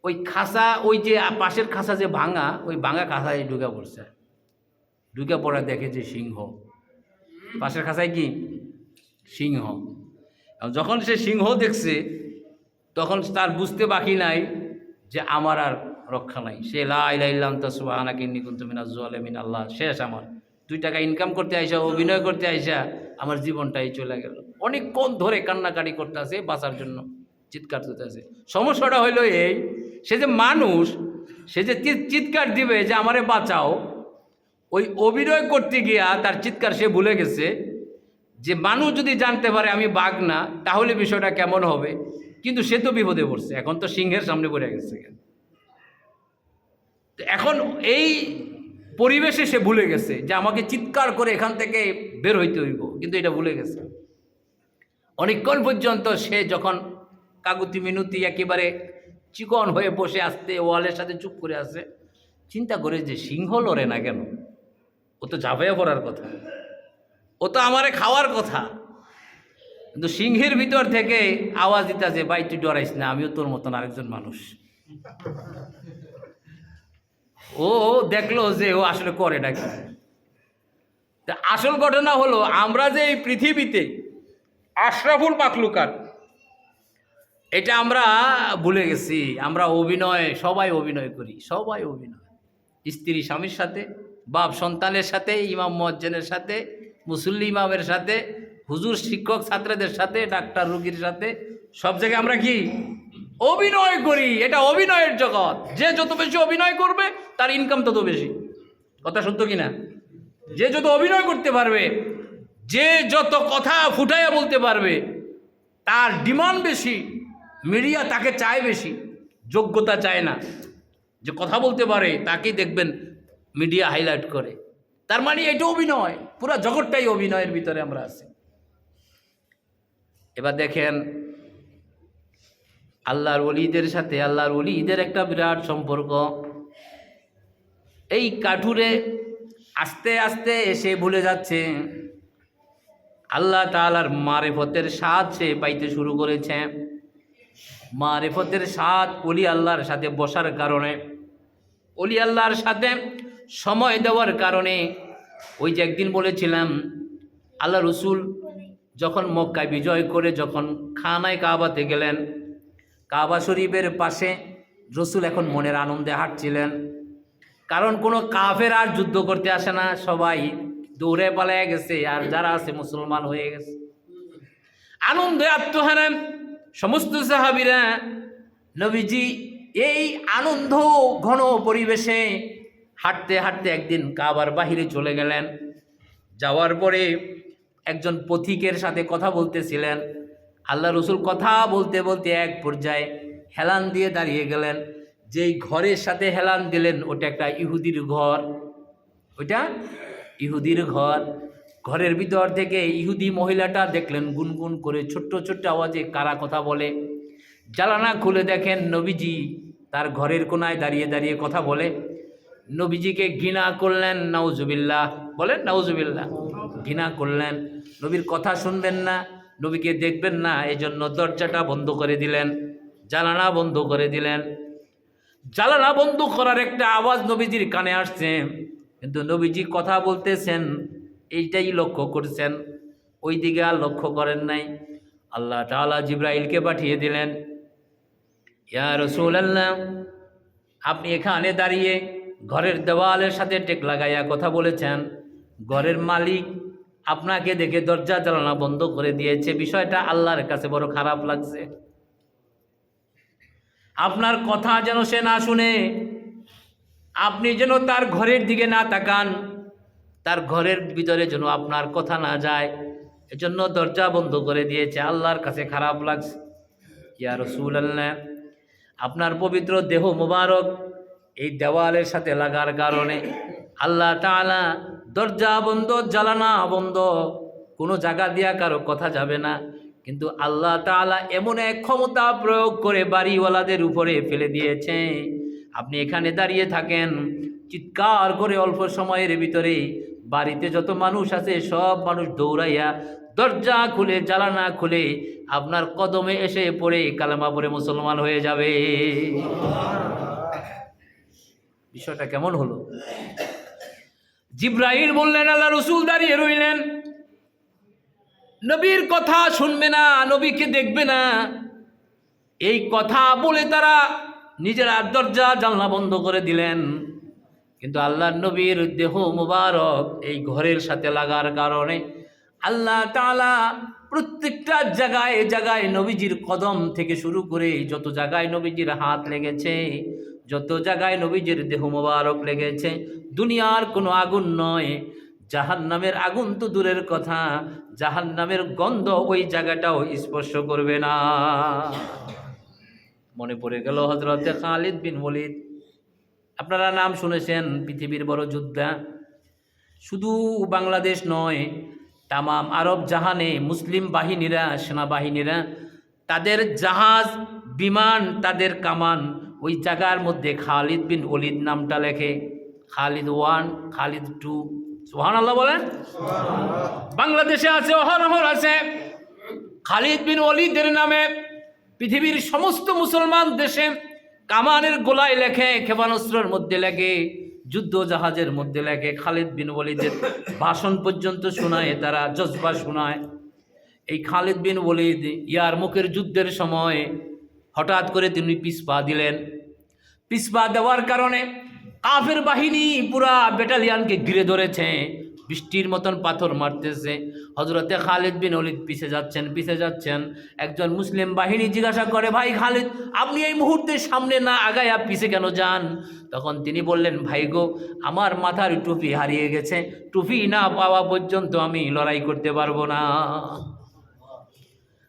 ওই খাঁচা, ওই যে পাশের খাঁচা যে ভাঙা, ওই ভাঙা খাঁচায় ঢুকে পড়ছে। ঢুকে পড়া দেখে যে সিংহ, পাশের খাঁচায় কি সিংহ। যখন সে সিংহ দেখছে, তখন তার বুঝতে বাকি নাই যে আমার আর রক্ষা নাই। সে লা ইলাহা ইল্লা আনতা সুবহানাকা ইন্নী কুনতু মিনাজ জালিমিন, আল্লাহ শেষ, আমার 2 টাকা ইনকাম করতে আইসা, অভিনয় করতে আইসা আমার জীবনটাই চলে গেল। অনেকক্ষণ ধরে কান্নাকাটি করতে আছে, বাঁচার জন্য চিৎকার করতে আছে। সমস্যাটা হইল এই, সে যে মানুষ, সে যে চিৎকার দিবে যে আমারে বাঁচাও, ওই অভিনয় করতে গিয়া তার চিৎকার সে ভুলে গেছে যে মানুষ যদি জানতে পারে আমি বাঘ না, তাহলে বিষয়টা কেমন হবে। কিন্তু সে তো বিপদে পড়ছে, এখন তো সিংহের সামনে পড়ে গেছে। এখন এই পরিবেশে সে ভুলে গেছে যে আমাকে চিৎকার করে এখান থেকে বের হইতে হইব, কিন্তু এটা ভুলে গেছে। অনেকক্ষণ পর্যন্ত সে যখন কাকুতি মিনতি একেবারে চিকন হয়ে বসে আসতে, ওয়ালের সাথে চুপ করে আছে, চিন্তা করে যে সিংহ লড়ে না কেন, ও তো ঝাঁপাইয়া পড়ার কথা, ও তো আমারে খাওয়ার কথা। কিন্তু সিংহের ভিতর থেকে আওয়াজ দিতেছে, ভাই তুই ডরাইস না, আমিও তোর মতন আরেকজন মানুষ। ও দেখলো যে ও আসলে করে নাকি। তা আসল ঘটনা হলো, আমরা যে এই পৃথিবীতে আশরাফুল মাখলুকাত, এটা আমরা ভুলে গেছি। আমরা অভিনয়, সবাই অভিনয় করি, সবাই অভিনয়। স্ত্রী স্বামীর সাথে, বাপ সন্তানের সাথে, ইমাম মুয়াজ্জিনের সাথে, মুসল্লি ইমামের সাথে, হুজুর শিক্ষক ছাত্রদের সাথে, ডাক্তার রোগীর সাথে, সব জায়গায় আমরা কি অভিনয় করি। এটা অভিনয়ের জগৎ। যে যত বেশি অভিনয় করবে তার ইনকাম তত বেশি। কথা সত্য কিনা? যে যত অভিনয় করতে পারবে, যে যত কথা ফুটাইয়া বলতে পারবে, তার ডিমান্ড বেশি, মিডিয়া তাকে চায় বেশি। যোগ্যতা চায় না, যে কথা বলতে পারে তাকেই দেখবেন মিডিয়া হাইলাইট করে। তার মানে এটা অভিনয়, পুরো জগৎটাই অভিনয়ের ভিতরে আমরা আছি। এবার দেখেন আল্লাহর ওলিদের সাথে, আল্লাহর ওলিদের একটা বিরাট সম্পর্ক। এই কাঠুরে আস্তে আস্তে এসে ভুলে যাচ্ছে আল্লাহ তাআলার মারিফতের স্বাদ সে পাইতে শুরু করেছে। মারিফতের স্বাদ ওলি আল্লাহর সাথে বসার কারণে, ওলি আল্লাহর সাথে সময় দেওয়ার কারণে। ওই যে একদিন বলেছিলাম, আল্লাহ রসুল যখন মক্কায় বিজয় করে যখন খানায় কাবাতে গেলেন, কাবা শরীফের পাশে রসুল এখন মনের আনন্দে হাঁটছিলেন। কারণ কোনো কাফের আর যুদ্ধ করতে আসে না, সবাই দৌড়ে পালিয়ে গেছে, আর যারা আছে মুসলমান হয়ে গেছে। আনন্দে আত্মহারা সমস্ত সাহাবীরা নবীজি এই আনন্দ ঘন পরিবেশে হাঁটতে হাঁটতে একদিন কাবার বাহিরে চলে গেলেন। যাওয়ার পরে একজন পথিকের সাথে কথা বলতেছিলেন। আল্লাহ রসুল কথা বলতে বলতে এক পর্যায়ে হেলান দিয়ে দাঁড়িয়ে গেলেন। যেই ঘরের সাথে হেলান দিলেন ওটা একটা ইহুদির ঘর। ওইটা ইহুদির ঘর। ঘরের ভিতর থেকে ইহুদি মহিলাটা দেখলেন গুনগুন করে ছোট্ট ছোট্ট আওয়াজে কারা কথা বলে। জানালা খুলে দেখেন নবীজি তার ঘরের কোনায় দাঁড়িয়ে দাঁড়িয়ে কথা বলে। নবীজিকে ঘৃণা করলেন, নাউজুবিল্লাহ বলেন, নাউজুবিল্লাহ। ঘৃণা করলেন, নবীর কথা শুনবেন না, নবীকে দেখবেন না, এজন্য দরজাটা বন্ধ করে দিলেন, জানালা বন্ধ করে দিলেন। জানালা বন্ধ করার একটা আওয়াজ নবীজির কানে আসছে, কিন্তু নবীজি কথা বলতেছেন এইটাই লক্ষ্য করছেন, ওই দিকে আর লক্ষ্য করেন নাই। আল্লাহ তাআলা জিবরাইলকে পাঠিয়ে দিলেন, ইয়া রাসূলুল্লাহ, আপনি এখানে দাঁড়িয়ে ঘরের দেওয়ালের সাথে টেক লাগাইয়া কথা বলেছেন, ঘরের মালিক আপনাকে দেখে দরজা জানালা বন্ধ করে দিয়েছে, বিষয়টা আল্লাহর কাছে বড় খারাপ লাগছে। আপনার কথা যেন সে না শুনে, আপনি যেন তার ঘরের দিকে না তাকান, তার ঘরের ভিতরে যেন আপনার কথা না যায়, এজন্য দরজা বন্ধ করে দিয়েছে, আল্লাহর কাছে খারাপ লাগছে। ইয়া রাসূলুল্লাহ, আপনার পবিত্র দেহ মোবারক এই দেওয়ালের সাথে লাগার কারণে আল্লাহ তাআলা দরজা বন্ধ, জানালা বন্ধ, কোনো জায়গা দিয়া কারো কথা যাবে না, কিন্তু আল্লাহ তাআলা এমন এক ক্ষমতা প্রয়োগ করে বাড়িওয়ালাদের উপরে ফেলে দিয়েছে, আপনি এখানে দাঁড়িয়ে থাকেন, চিৎকার করে অল্প সময়ের ভিতরে বাড়িতে যত মানুষ আছে সব মানুষ দৌড়াইয়া দরজা খুলে জানালা খুলে আপনার কদমে এসে পড়ে কালেমা পড়ে মুসলমান হয়ে যাবে। বিষয়টা কেমন হলো? জিবরাইল বললেন, আল্লাহ রসুল দাঁড়িয়ে রইলেন, নবীর কথা শুনবে না, নবীকে দেখবে না, এই কথা বলে তারা নিজেরা দরজা জানলা বন্ধ করে দিলেন। কিন্তু আল্লাহ নবীর দেহ মুবারক এই ঘরের সাথে লাগার কারণে আল্লাহ তাআলা প্রত্যেকটা জায়গায় জায়গায় নবীজির কদম থেকে শুরু করে যত জায়গায় নবীজির হাত লেগেছে, যত জায়গায় নবীজির দেহ মুবারক লেগেছে, দুনিয়ার কোনো আগুন নয়, জাহান্নামের আগুন তো দূরের কথা, জাহান্নামের গন্ধ ওই জায়গাটাও স্পর্শ করবে না। মনে পড়ে গেল হযরতে খালিদ বিন ওলীদ। আপনারা নাম শুনেছেন, পৃথিবীর বড় যোদ্ধা। শুধু বাংলাদেশ নয়, তামাম আরব জাহানে মুসলিম বাহিনীরা, সেনাবাহিনীরা তাদের জাহাজ, বিমান, তাদের কামান ওই জায়গার মধ্যে খালিদ বিন ওলীদ নামটা লেখে। খালিদ 1, খালিদ 2, সুবহানাল্লাহ বলেন। বাংলাদেশে আছে, অহরহর আছে খালিদ বিন ওলীদের নামে। পৃথিবীর সমস্ত মুসলমান দেশে কামানের গোলায় লেখে, ক্ষেপণাস্ত্রের মধ্যে লেখে, যুদ্ধ জাহাজের মধ্যে লেখে, খালিদ বিন ওলীদের ভাষণ পর্যন্ত শোনায়, তারা জজবা শোনায়। এই খালিদ বিন ওলীদ ইয়ারমুকের যুদ্ধের সময় হঠাৎ করে তিনি পিছপা দিলেন। পিছপা দেওয়ার কারণে কাফের বাহিনী পুরা ব্যাটালিয়ানকে ঘিরে ধরেছে, বৃষ্টির মতন পাথর মারতেছে। হযরতে খালিদ বিন ওলীদ পিছে যাচ্ছেন। একজন মুসলিম বাহিনী জিজ্ঞাসা করে, ভাই খালিদ, আপনি এই মুহূর্তে সামনে না আগায়া পিছে কেন যান? তখন তিনি বললেন, ভাই গো, আমার মাথার টুপি হারিয়ে গেছে, টুপি না পাওয়া পর্যন্ত আমি লড়াই করতে পারবো না।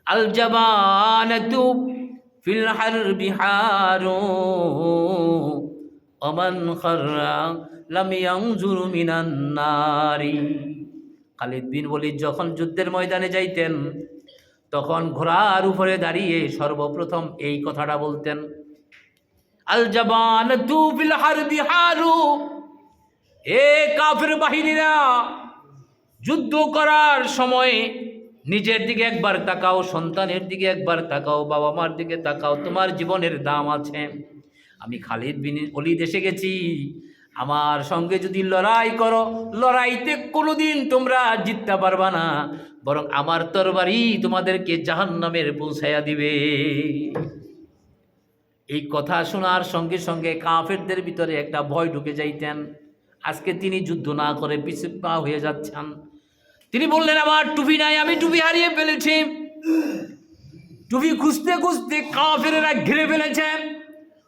আল জাবানাতু ফিল হারবি হারু ওমান খাররা লাম ইয়ানজুরু মিনান নারি। খালিদ বিন ওলীদ যখন যুদ্ধের ময়দানে যাইতেন তখন ঘোড়ার উপরে দাঁড়িয়ে সর্বপ্রথম এই কথাটা বলতেন, আল জাবানাতু ফিল হারবি হারু, এ কাফের বাহিনীরা, যুদ্ধ করার সময় নিজের দিকে একবার তাকাও, সন্তানের দিকে একবার তাকাও, বাবা মার দিকে তাকাও, তোমার জীবনের দাম আছে। আমি খালিদ বিন ওলীদ এসে গেছি, আমার সঙ্গে যদি লড়াই করো, লড়াইতে কোনোদিন তোমরা জিততে পারবা না, বরং আমার তরবারি তোমাদেরকে জাহান্নামের পৌঁছাইয়া দিবে। এই কথা শোনার সঙ্গে সঙ্গে কাফেরদের ভিতরে একটা ভয় ঢুকে যাইতেন। আজকে তিনি যুদ্ধ না করে পিছপা হয়ে যাচ্ছেন। তিনি বললেন, আমার টুপি নাই, আমি টুপি হারিয়ে ফেলেছি। টুপি খুঁজতে খুঁজতে কাফেরেরা ঘিরে ফেলেছে।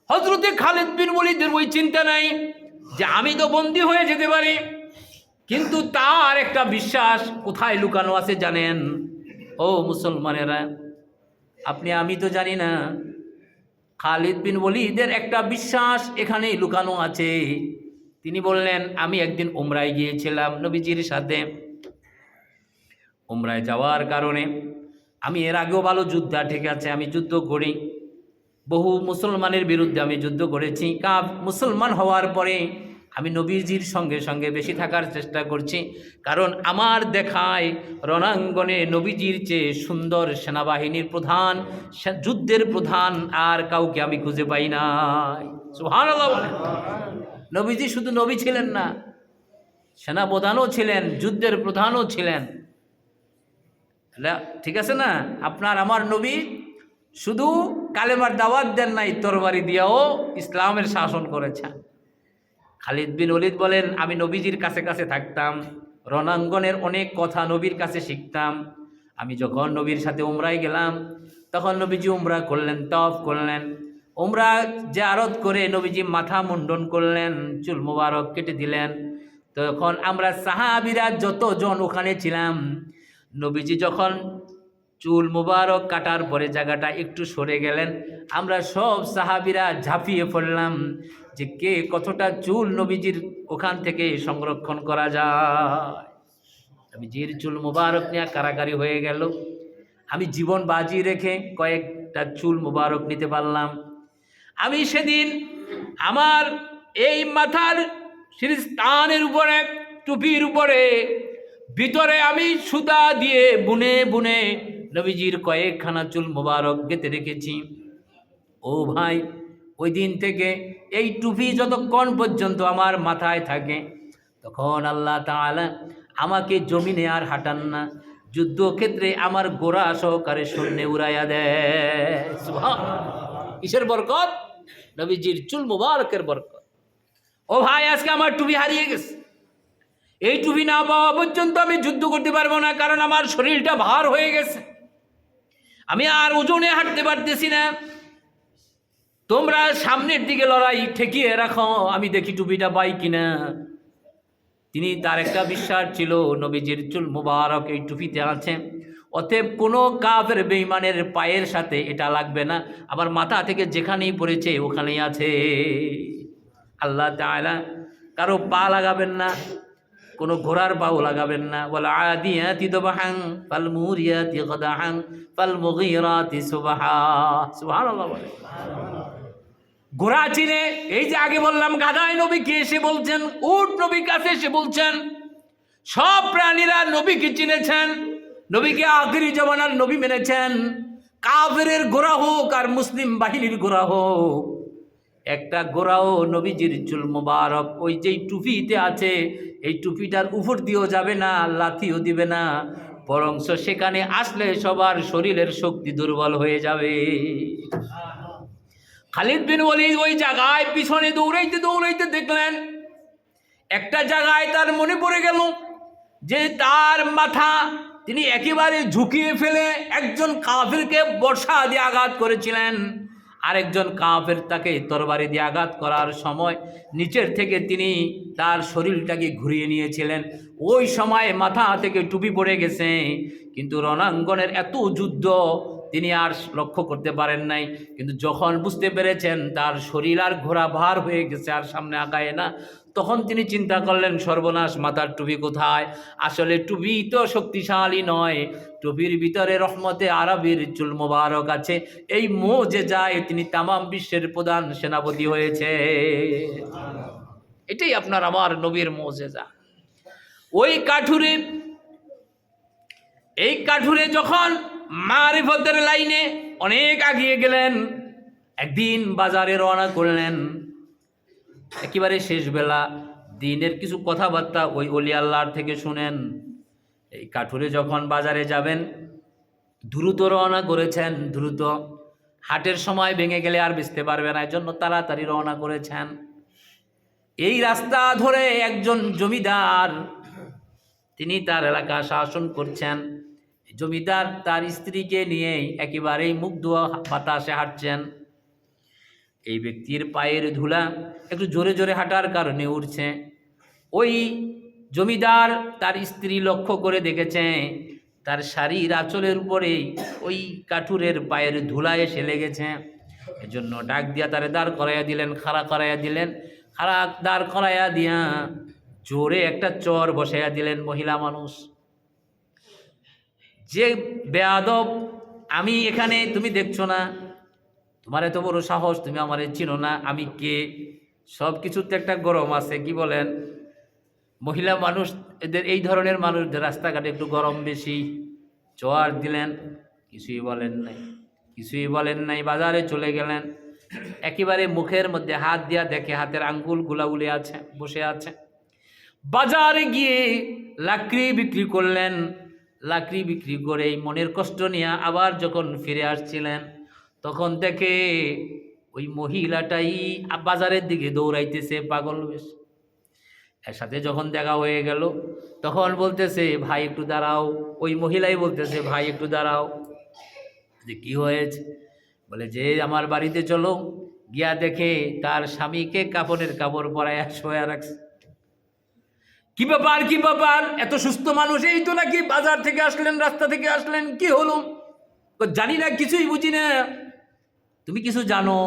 হযরতে খালিদ বিন ওলীদের ওই চিন্তা নাই যে আমি তো বন্দী হয়ে যেতে পারি, কিন্তু তার একটা বিশ্বাস কোথায় লুকানো আছে জানেন? ও মুসলমানেরা, আমি তো জানি না, খালিদ বিন ওলীদের একটা বিশ্বাস এখানেই লুকানো আছে। তিনি বললেন, আমি একদিন উমরায় গিয়েছিলাম নবীজির সাথে। উমরায় যাওয়ার কারণে আমি এর আগেও ভালো যোদ্ধা, ঠিক আছে, আমি যুদ্ধ করি, বহু মুসলমানের বিরুদ্ধে আমি যুদ্ধ করেছি। মুসলমান হওয়ার পরে আমি নবীজির সঙ্গে সঙ্গে বেশি থাকার চেষ্টা করছি, কারণ আমার দেখায় রণাঙ্গনে নবীজির চেয়ে সুন্দর সেনাবাহিনীর প্রধান, যুদ্ধের প্রধান আর কাউকে আমি খুঁজে পাই নাই। সুবহানাল্লাহ। নবীজি শুধু নবী ছিলেন না, সেনাপ্রধানও ছিলেন, যুদ্ধের প্রধানও ছিলেন। ঠিক আছে না? আপনার আমার নবী শুধু কালেমার দাওয়াত দেন নাই, তরবারি দিয়াও ইসলামের শাসন করেছেন। খালিদ বিন ওলীদ বলেন, আমি নবীজির কাছে কাছে থাকতাম, রণাঙ্গনের অনেক কথা নবীর কাছে শিখতাম। আমি যখন নবীর সাথে উমরায় গেলাম, তখন নবীজি উমরা করলেন, তওয়াফ করলেন। উমরা জিয়ারত করে নবীজি মাথা মুন্ডন করলেন, চুল মোবারক কেটে দিলেন। তখন আমরা সাহাবীরা যতজন ওখানে ছিলাম, নবীজি যখন চুল মুবারক কাটার পরে জায়গাটা একটু সরে গেলেন, আমরা সব সাহাবীরা ঝাঁপিয়ে পড়লাম যে কে কতটা চুল নবীজির ওখান থেকে সংরক্ষণ করা যায়। নবীজির চুল মুবারক নিয়ে কারাকারি হয়ে গেল। আমি জীবন বাজি রেখে কয়েকটা চুল মুবারক নিতে পারলাম। আমি সেদিন আমার এই মাথার শিরস্তানের উপরে, টুপির উপরে ভিতরে আমি সুতা দিয়ে বুনে বুনে নবীজির কয়েকখানা চুল মোবারক গেঁথে রেখেছি। ও ভাই, ওই দিন থেকে এই টুপি যতক্ষণ পর্যন্ত আমার মাথায় থাকে, তখন আল্লাহ তাআলা আমাকে জমিনে আর হাঁটান না, যুদ্ধক্ষেত্রে আমার গোড়া সহকারে শূন্যে উড়াইয়া দেয়। সুবহানাল্লাহ। কিসের বরকত? নবীজির চুল মোবারকের বরকত। ও ভাই, আজকে আমার টুপি হারিয়ে গেছে। এই টুপি না পাওয়া পর্যন্ত আমি যুদ্ধ করতে পারবো না, কারণ আমার শরীরটা ভার হয়ে গেছে, আমি আর ওজনে হাঁটতে পারতেছি না। তোমরা সামনের দিকে লড়াই ঠেকিয়ে রাখো, আমি দেখি টুপিটা পাই কিনা। তিনি, তার একটা বিশ্বাস ছিল নবীজির চুল মুবারক এই টুপিতে আছে, অতএব কোনো কাফের বেঈমানের পায়ের সাথে এটা লাগবে না, আমার মাথা থেকে যেখানেই পড়েছে ওখানেই আছে। আল্লাহ তাআলা কারো পা লাগাবেন না, কোনো ঘোড়ার পাও লাগাবেন না। ওয়াল আদিয়াতি দবহান ফাল মুরিয়াতি গদাহান ফাল মুগীরাতি সুবহা। সুবহানাল্লাহ। ঘোড়া চিনে, এই যে আগে বললাম গাধায় নবীকে এসে বলছেন, উট নবীর কাছে এসে বলছেন, সব প্রাণীরা নবীকে চিনেছেন, নবীকে আখিরি জামানার নবী মেনেছেন। কাফেরের ঘোড়া হোক আর মুসলিম বাহিনীর ঘোড়া হোক, একটা ঘোড়াও নবীজির চুল মুবারক ওই যেই টুপিতে আছে, এই টুপিটার উপর দিয়েও যাবে না, লাথিও দিবে না, বরং সেখানে আসলে সবার শরীরের শক্তি দুর্বল হয়ে যাবে। খালিদ বিন ওলীদ ওই জায়গায় পিছনে দৌড়াইতে দৌড়াইতে দেখলেন একটা জায়গায় তার মনে পড়ে গেল যে তার মাথা তিনি একেবারে ঝুঁকিয়ে ফেলে একজন কাফেরকে বর্শা দিয়ে আঘাত করেছিলেন। আরেকজন কাফের তাকে তরবারি দিয়ে আঘাত করার সময় নিচের থেকে তিনি তার শরীরটাকে ঘুরিয়ে নিয়েছিলেন। ওই সময় মাথা থেকে টুপি পড়ে গেছে, কিন্তু রণাঙ্গনের এত যুদ্ধ তিনি আর লক্ষ্য করতে পারেন নাই। কিন্তু যখন বুঝতে পেরেছেন তার শরীর আর ঘোড়া ভার হয়ে গেছে, আর সামনে আগায় না, তখন তিনি চিন্তা করলেন, সর্বনাশ, মাথার টুপি কোথায়? আসলে টুপি তো শক্তিশালী নয়, টুপির ভিতরে রহমতে আরবির চুল মোবারক আছে। এই মুজিজায় তিনি তামাম বিশ্বের প্রধান সেনাপতি হয়েছে। এটাই আপনার আমার নবীর মুজিজা। ওই কাঠুরে, এই কাঠুরে যখন মারিফতের লাইনে অনেক আগিয়ে গেলেন, একদিন বাজারে রওনা করলেন। একেবারে শেষ বেলা, দিনের কিছু কথাবার্তা ওই ওলি আল্লাহর থেকে শুনেন। এই কাঠুরে যখন বাজারে যাবেন, দ্রুত রওনা করেছেন, দ্রুত, হাটের সময় ভেঙে গেলে আর বেচতে পারবে না, এজন্য তাড়াতাড়ি রওনা করেছেন। এই রাস্তা ধরে একজন জমিদার, তিনি তার এলাকা শাসন করছেন। জমিদার তার স্ত্রীকে নিয়ে একেবারেই মুগ্ধ বাতাসে হাঁটছেন। এই ব্যক্তির পায়ের ধুলা একটু জোরে জোরে হাঁটার কারণে উঠছে। ওই জমিদার তার স্ত্রী লক্ষ্য করে দেখেছে তার শাড়ির আঁচলের উপরে ওই কাঠুরের পায়ের ধুলা এসে লেগেছে। এজন্য ডাক দিয়া তারে দাঁড় করাইয়া দিলেন, খাড়া করাইয়া দিলেন। খাড়া দাঁড় করাইয়া দিয়া জোরে একটা চর বসাইয়া দিলেন। মহিলা মানুষ, যে বেয়াদব, আমি এখানে, তুমি দেখছো না? তোমার এত বড় সাহস, তুমি আমারে চিনো না? আমি কে? সব কিছুতে একটা গরম আছে, কি বলেন? মহিলা মানুষ, এদের এই ধরনের মানুষদের রাস্তাঘাটে একটু গরম বেশি। চোয়ার দিলেন, কিছুই বলেন নাই, কিছুই বলেন নাই। বাজারে চলে গেলেন, একেবারে মুখের মধ্যে হাত দিয়া দেখে হাতের আঙ্গুল গুলাগুলি আছে, বসে আছে। বাজারে গিয়ে লাকড়ি বিক্রি করলেন। লাকড়ি বিক্রি করে মনের কষ্ট নিয়ে আবার যখন ফিরে আসছিলেন, তখন দেখে ওই মহিলাটাই বাজারের দিকে দৌড়াইতেছে পাগল বেশ। এর সাথে যখন দেখা হয়ে গেল, তখন বলতেছে, ভাই একটু দাঁড়াও। ওই মহিলাই বলতেছে, ভাই একটু দাঁড়াও। যে কি হয়েছে? বলে যে আমার বাড়িতে চলো। গিয়া দেখে তার স্বামীকে কাপড়ের কাপড় পরাইয়া শোয়া রাখছে। কি ব্যাপার, কি ব্যাপার? এত সুস্থ মানুষ, এই তো নাকি বাজার থেকে আসলেন, রাস্তা থেকে আসলেন, কি হলো? জানি না, কিছুই বুঝি না। তুমি কিছু জানো?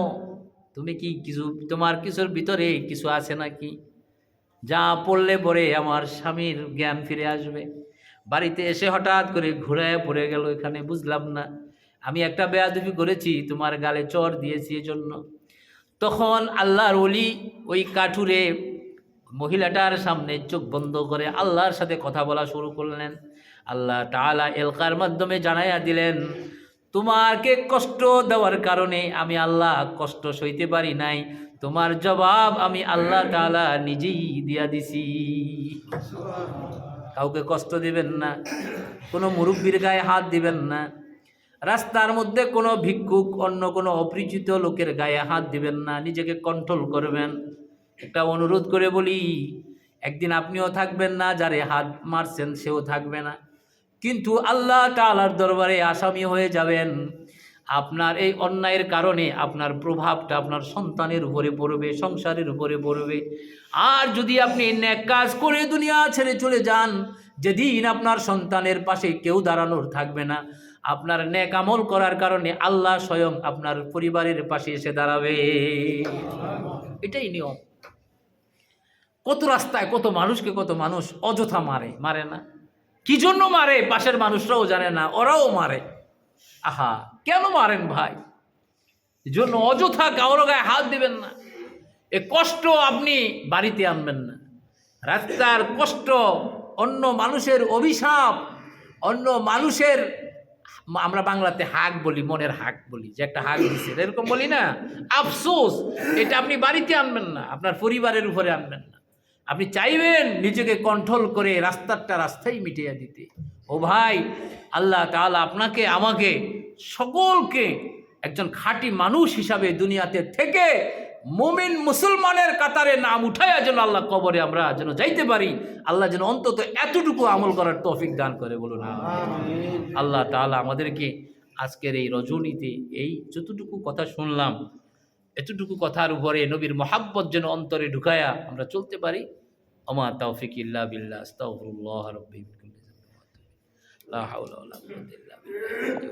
তুমি কি কিছু, তোমার কিছুর ভিতরে কিছু আছে নাকি? যা পড়লে পরে আমার স্বামীর জ্ঞান ফিরে আসবে। বাড়িতে এসে হঠাৎ করে ঘুরায় পড়ে গেল এখানে, বুঝলাম না। আমি একটা বেয়াদবি করেছি, তোমার গালে চর দিয়েছি এজন্য। তখন আল্লাহর ওলি ওই কাঠুরে মহিলাটার সামনে চোখ বন্ধ করে আল্লাহর সাথে কথা বলা শুরু করলেন। আল্লাহ তাআলা এলকার মাধ্যমে জানাইয়া দিলেন, তোমাকে কষ্ট দেওয়ার কারণে আমি আল্লাহ কষ্ট সইতে পারি নাই, তোমার জবাব আমি আল্লাহ তাআলা নিজেই দিয়া দিছি। কাউকে কষ্ট দিবেন না, কোনো মুরব্বীর গায়ে হাত দিবেন না, রাস্তার মধ্যে কোনো ভিক্ষুক, অন্য কোনো অপরিচিত লোকের গায়ে হাত দিবেন না, নিজেকে কন্ট্রোল করবেন। একটা অনুরোধ করে বলি, একদিন আপনিও থাকবেন না, যারে হাত মারছেন সেও থাকবে না, কিন্তু আল্লাহ তাআলার দরবারে আসামি হয়ে যাবেন। আপনার এই অন্যায়ের কারণে আপনার প্রভাবটা আপনার সন্তানের উপরে পড়বে, সংসারের উপরে পড়বে। আর যদি আপনি নেক কাজ করে দুনিয়া ছেড়ে চলে যান, যেদিন আপনার সন্তানের পাশে কেউ দাঁড়ানোর থাকবে না, আপনার নেক আমল করার কারণে আল্লাহ স্বয়ং আপনার পরিবারের পাশে এসে দাঁড়াবে। এটাই নিয়ম। কত রাস্তায় কত মানুষকে কত মানুষ অযথা মারে, মারে না? কি জন্য মারে পাশের মানুষরাও জানে না, ওরাও মারে। আহা, কেন মারেন ভাই? এই জন্য অযথা কারো গায়ে হাত দিবেন না। এ কষ্ট আপনি বাড়িতে আনবেন না। রাস্তার কষ্ট, অন্য মানুষের অভিশাপ, অন্য মানুষের, আমরা বাংলাতে হাক বলি, মনের হাক বলি, যে একটা হাক দিচ্ছে এরকম বলি না, আফসোস, এটা আপনি বাড়িতে আনবেন না, আপনার পরিবারের উপরে আনবেন না। আপনি চাইবেন নিজেকে কন্ট্রোল করে রাস্তাটা রাস্তায় মিটিয়ে দিতে। ও ভাই, আল্লাহ তাআলা আপনাকে, আমাকে, সকলকে একজন খাঁটি মানুষ হিসাবে দুনিয়াতে থেকে মুমিন মুসলমানের কাতারে নাম উঠাইয়া যেন আল্লাহ কবরে আমরা যেন যাইতে পারি। আল্লাহ যেন অন্তত এতটুকু আমল করার তৌফিক দান করে, বলুন আমিন। আল্লাহ তাআলা আমাদেরকে আজকের এই রজনীতে এই যতটুকু কথা শুনলাম, এতটুকু কথার উপরে নবীর মহাব্বত যেন অন্তরে ঢুকায়া আমরা চলতে পারি। ওমা তৌফিক ইল্লা বিল্লাহ, আস্তাগফিরুল্লাহ রাব্বি মিন কুল্লি যামবিন লা হাওলা ওয়ালা কুওয়াতা ইল্লা বিল্লাহ।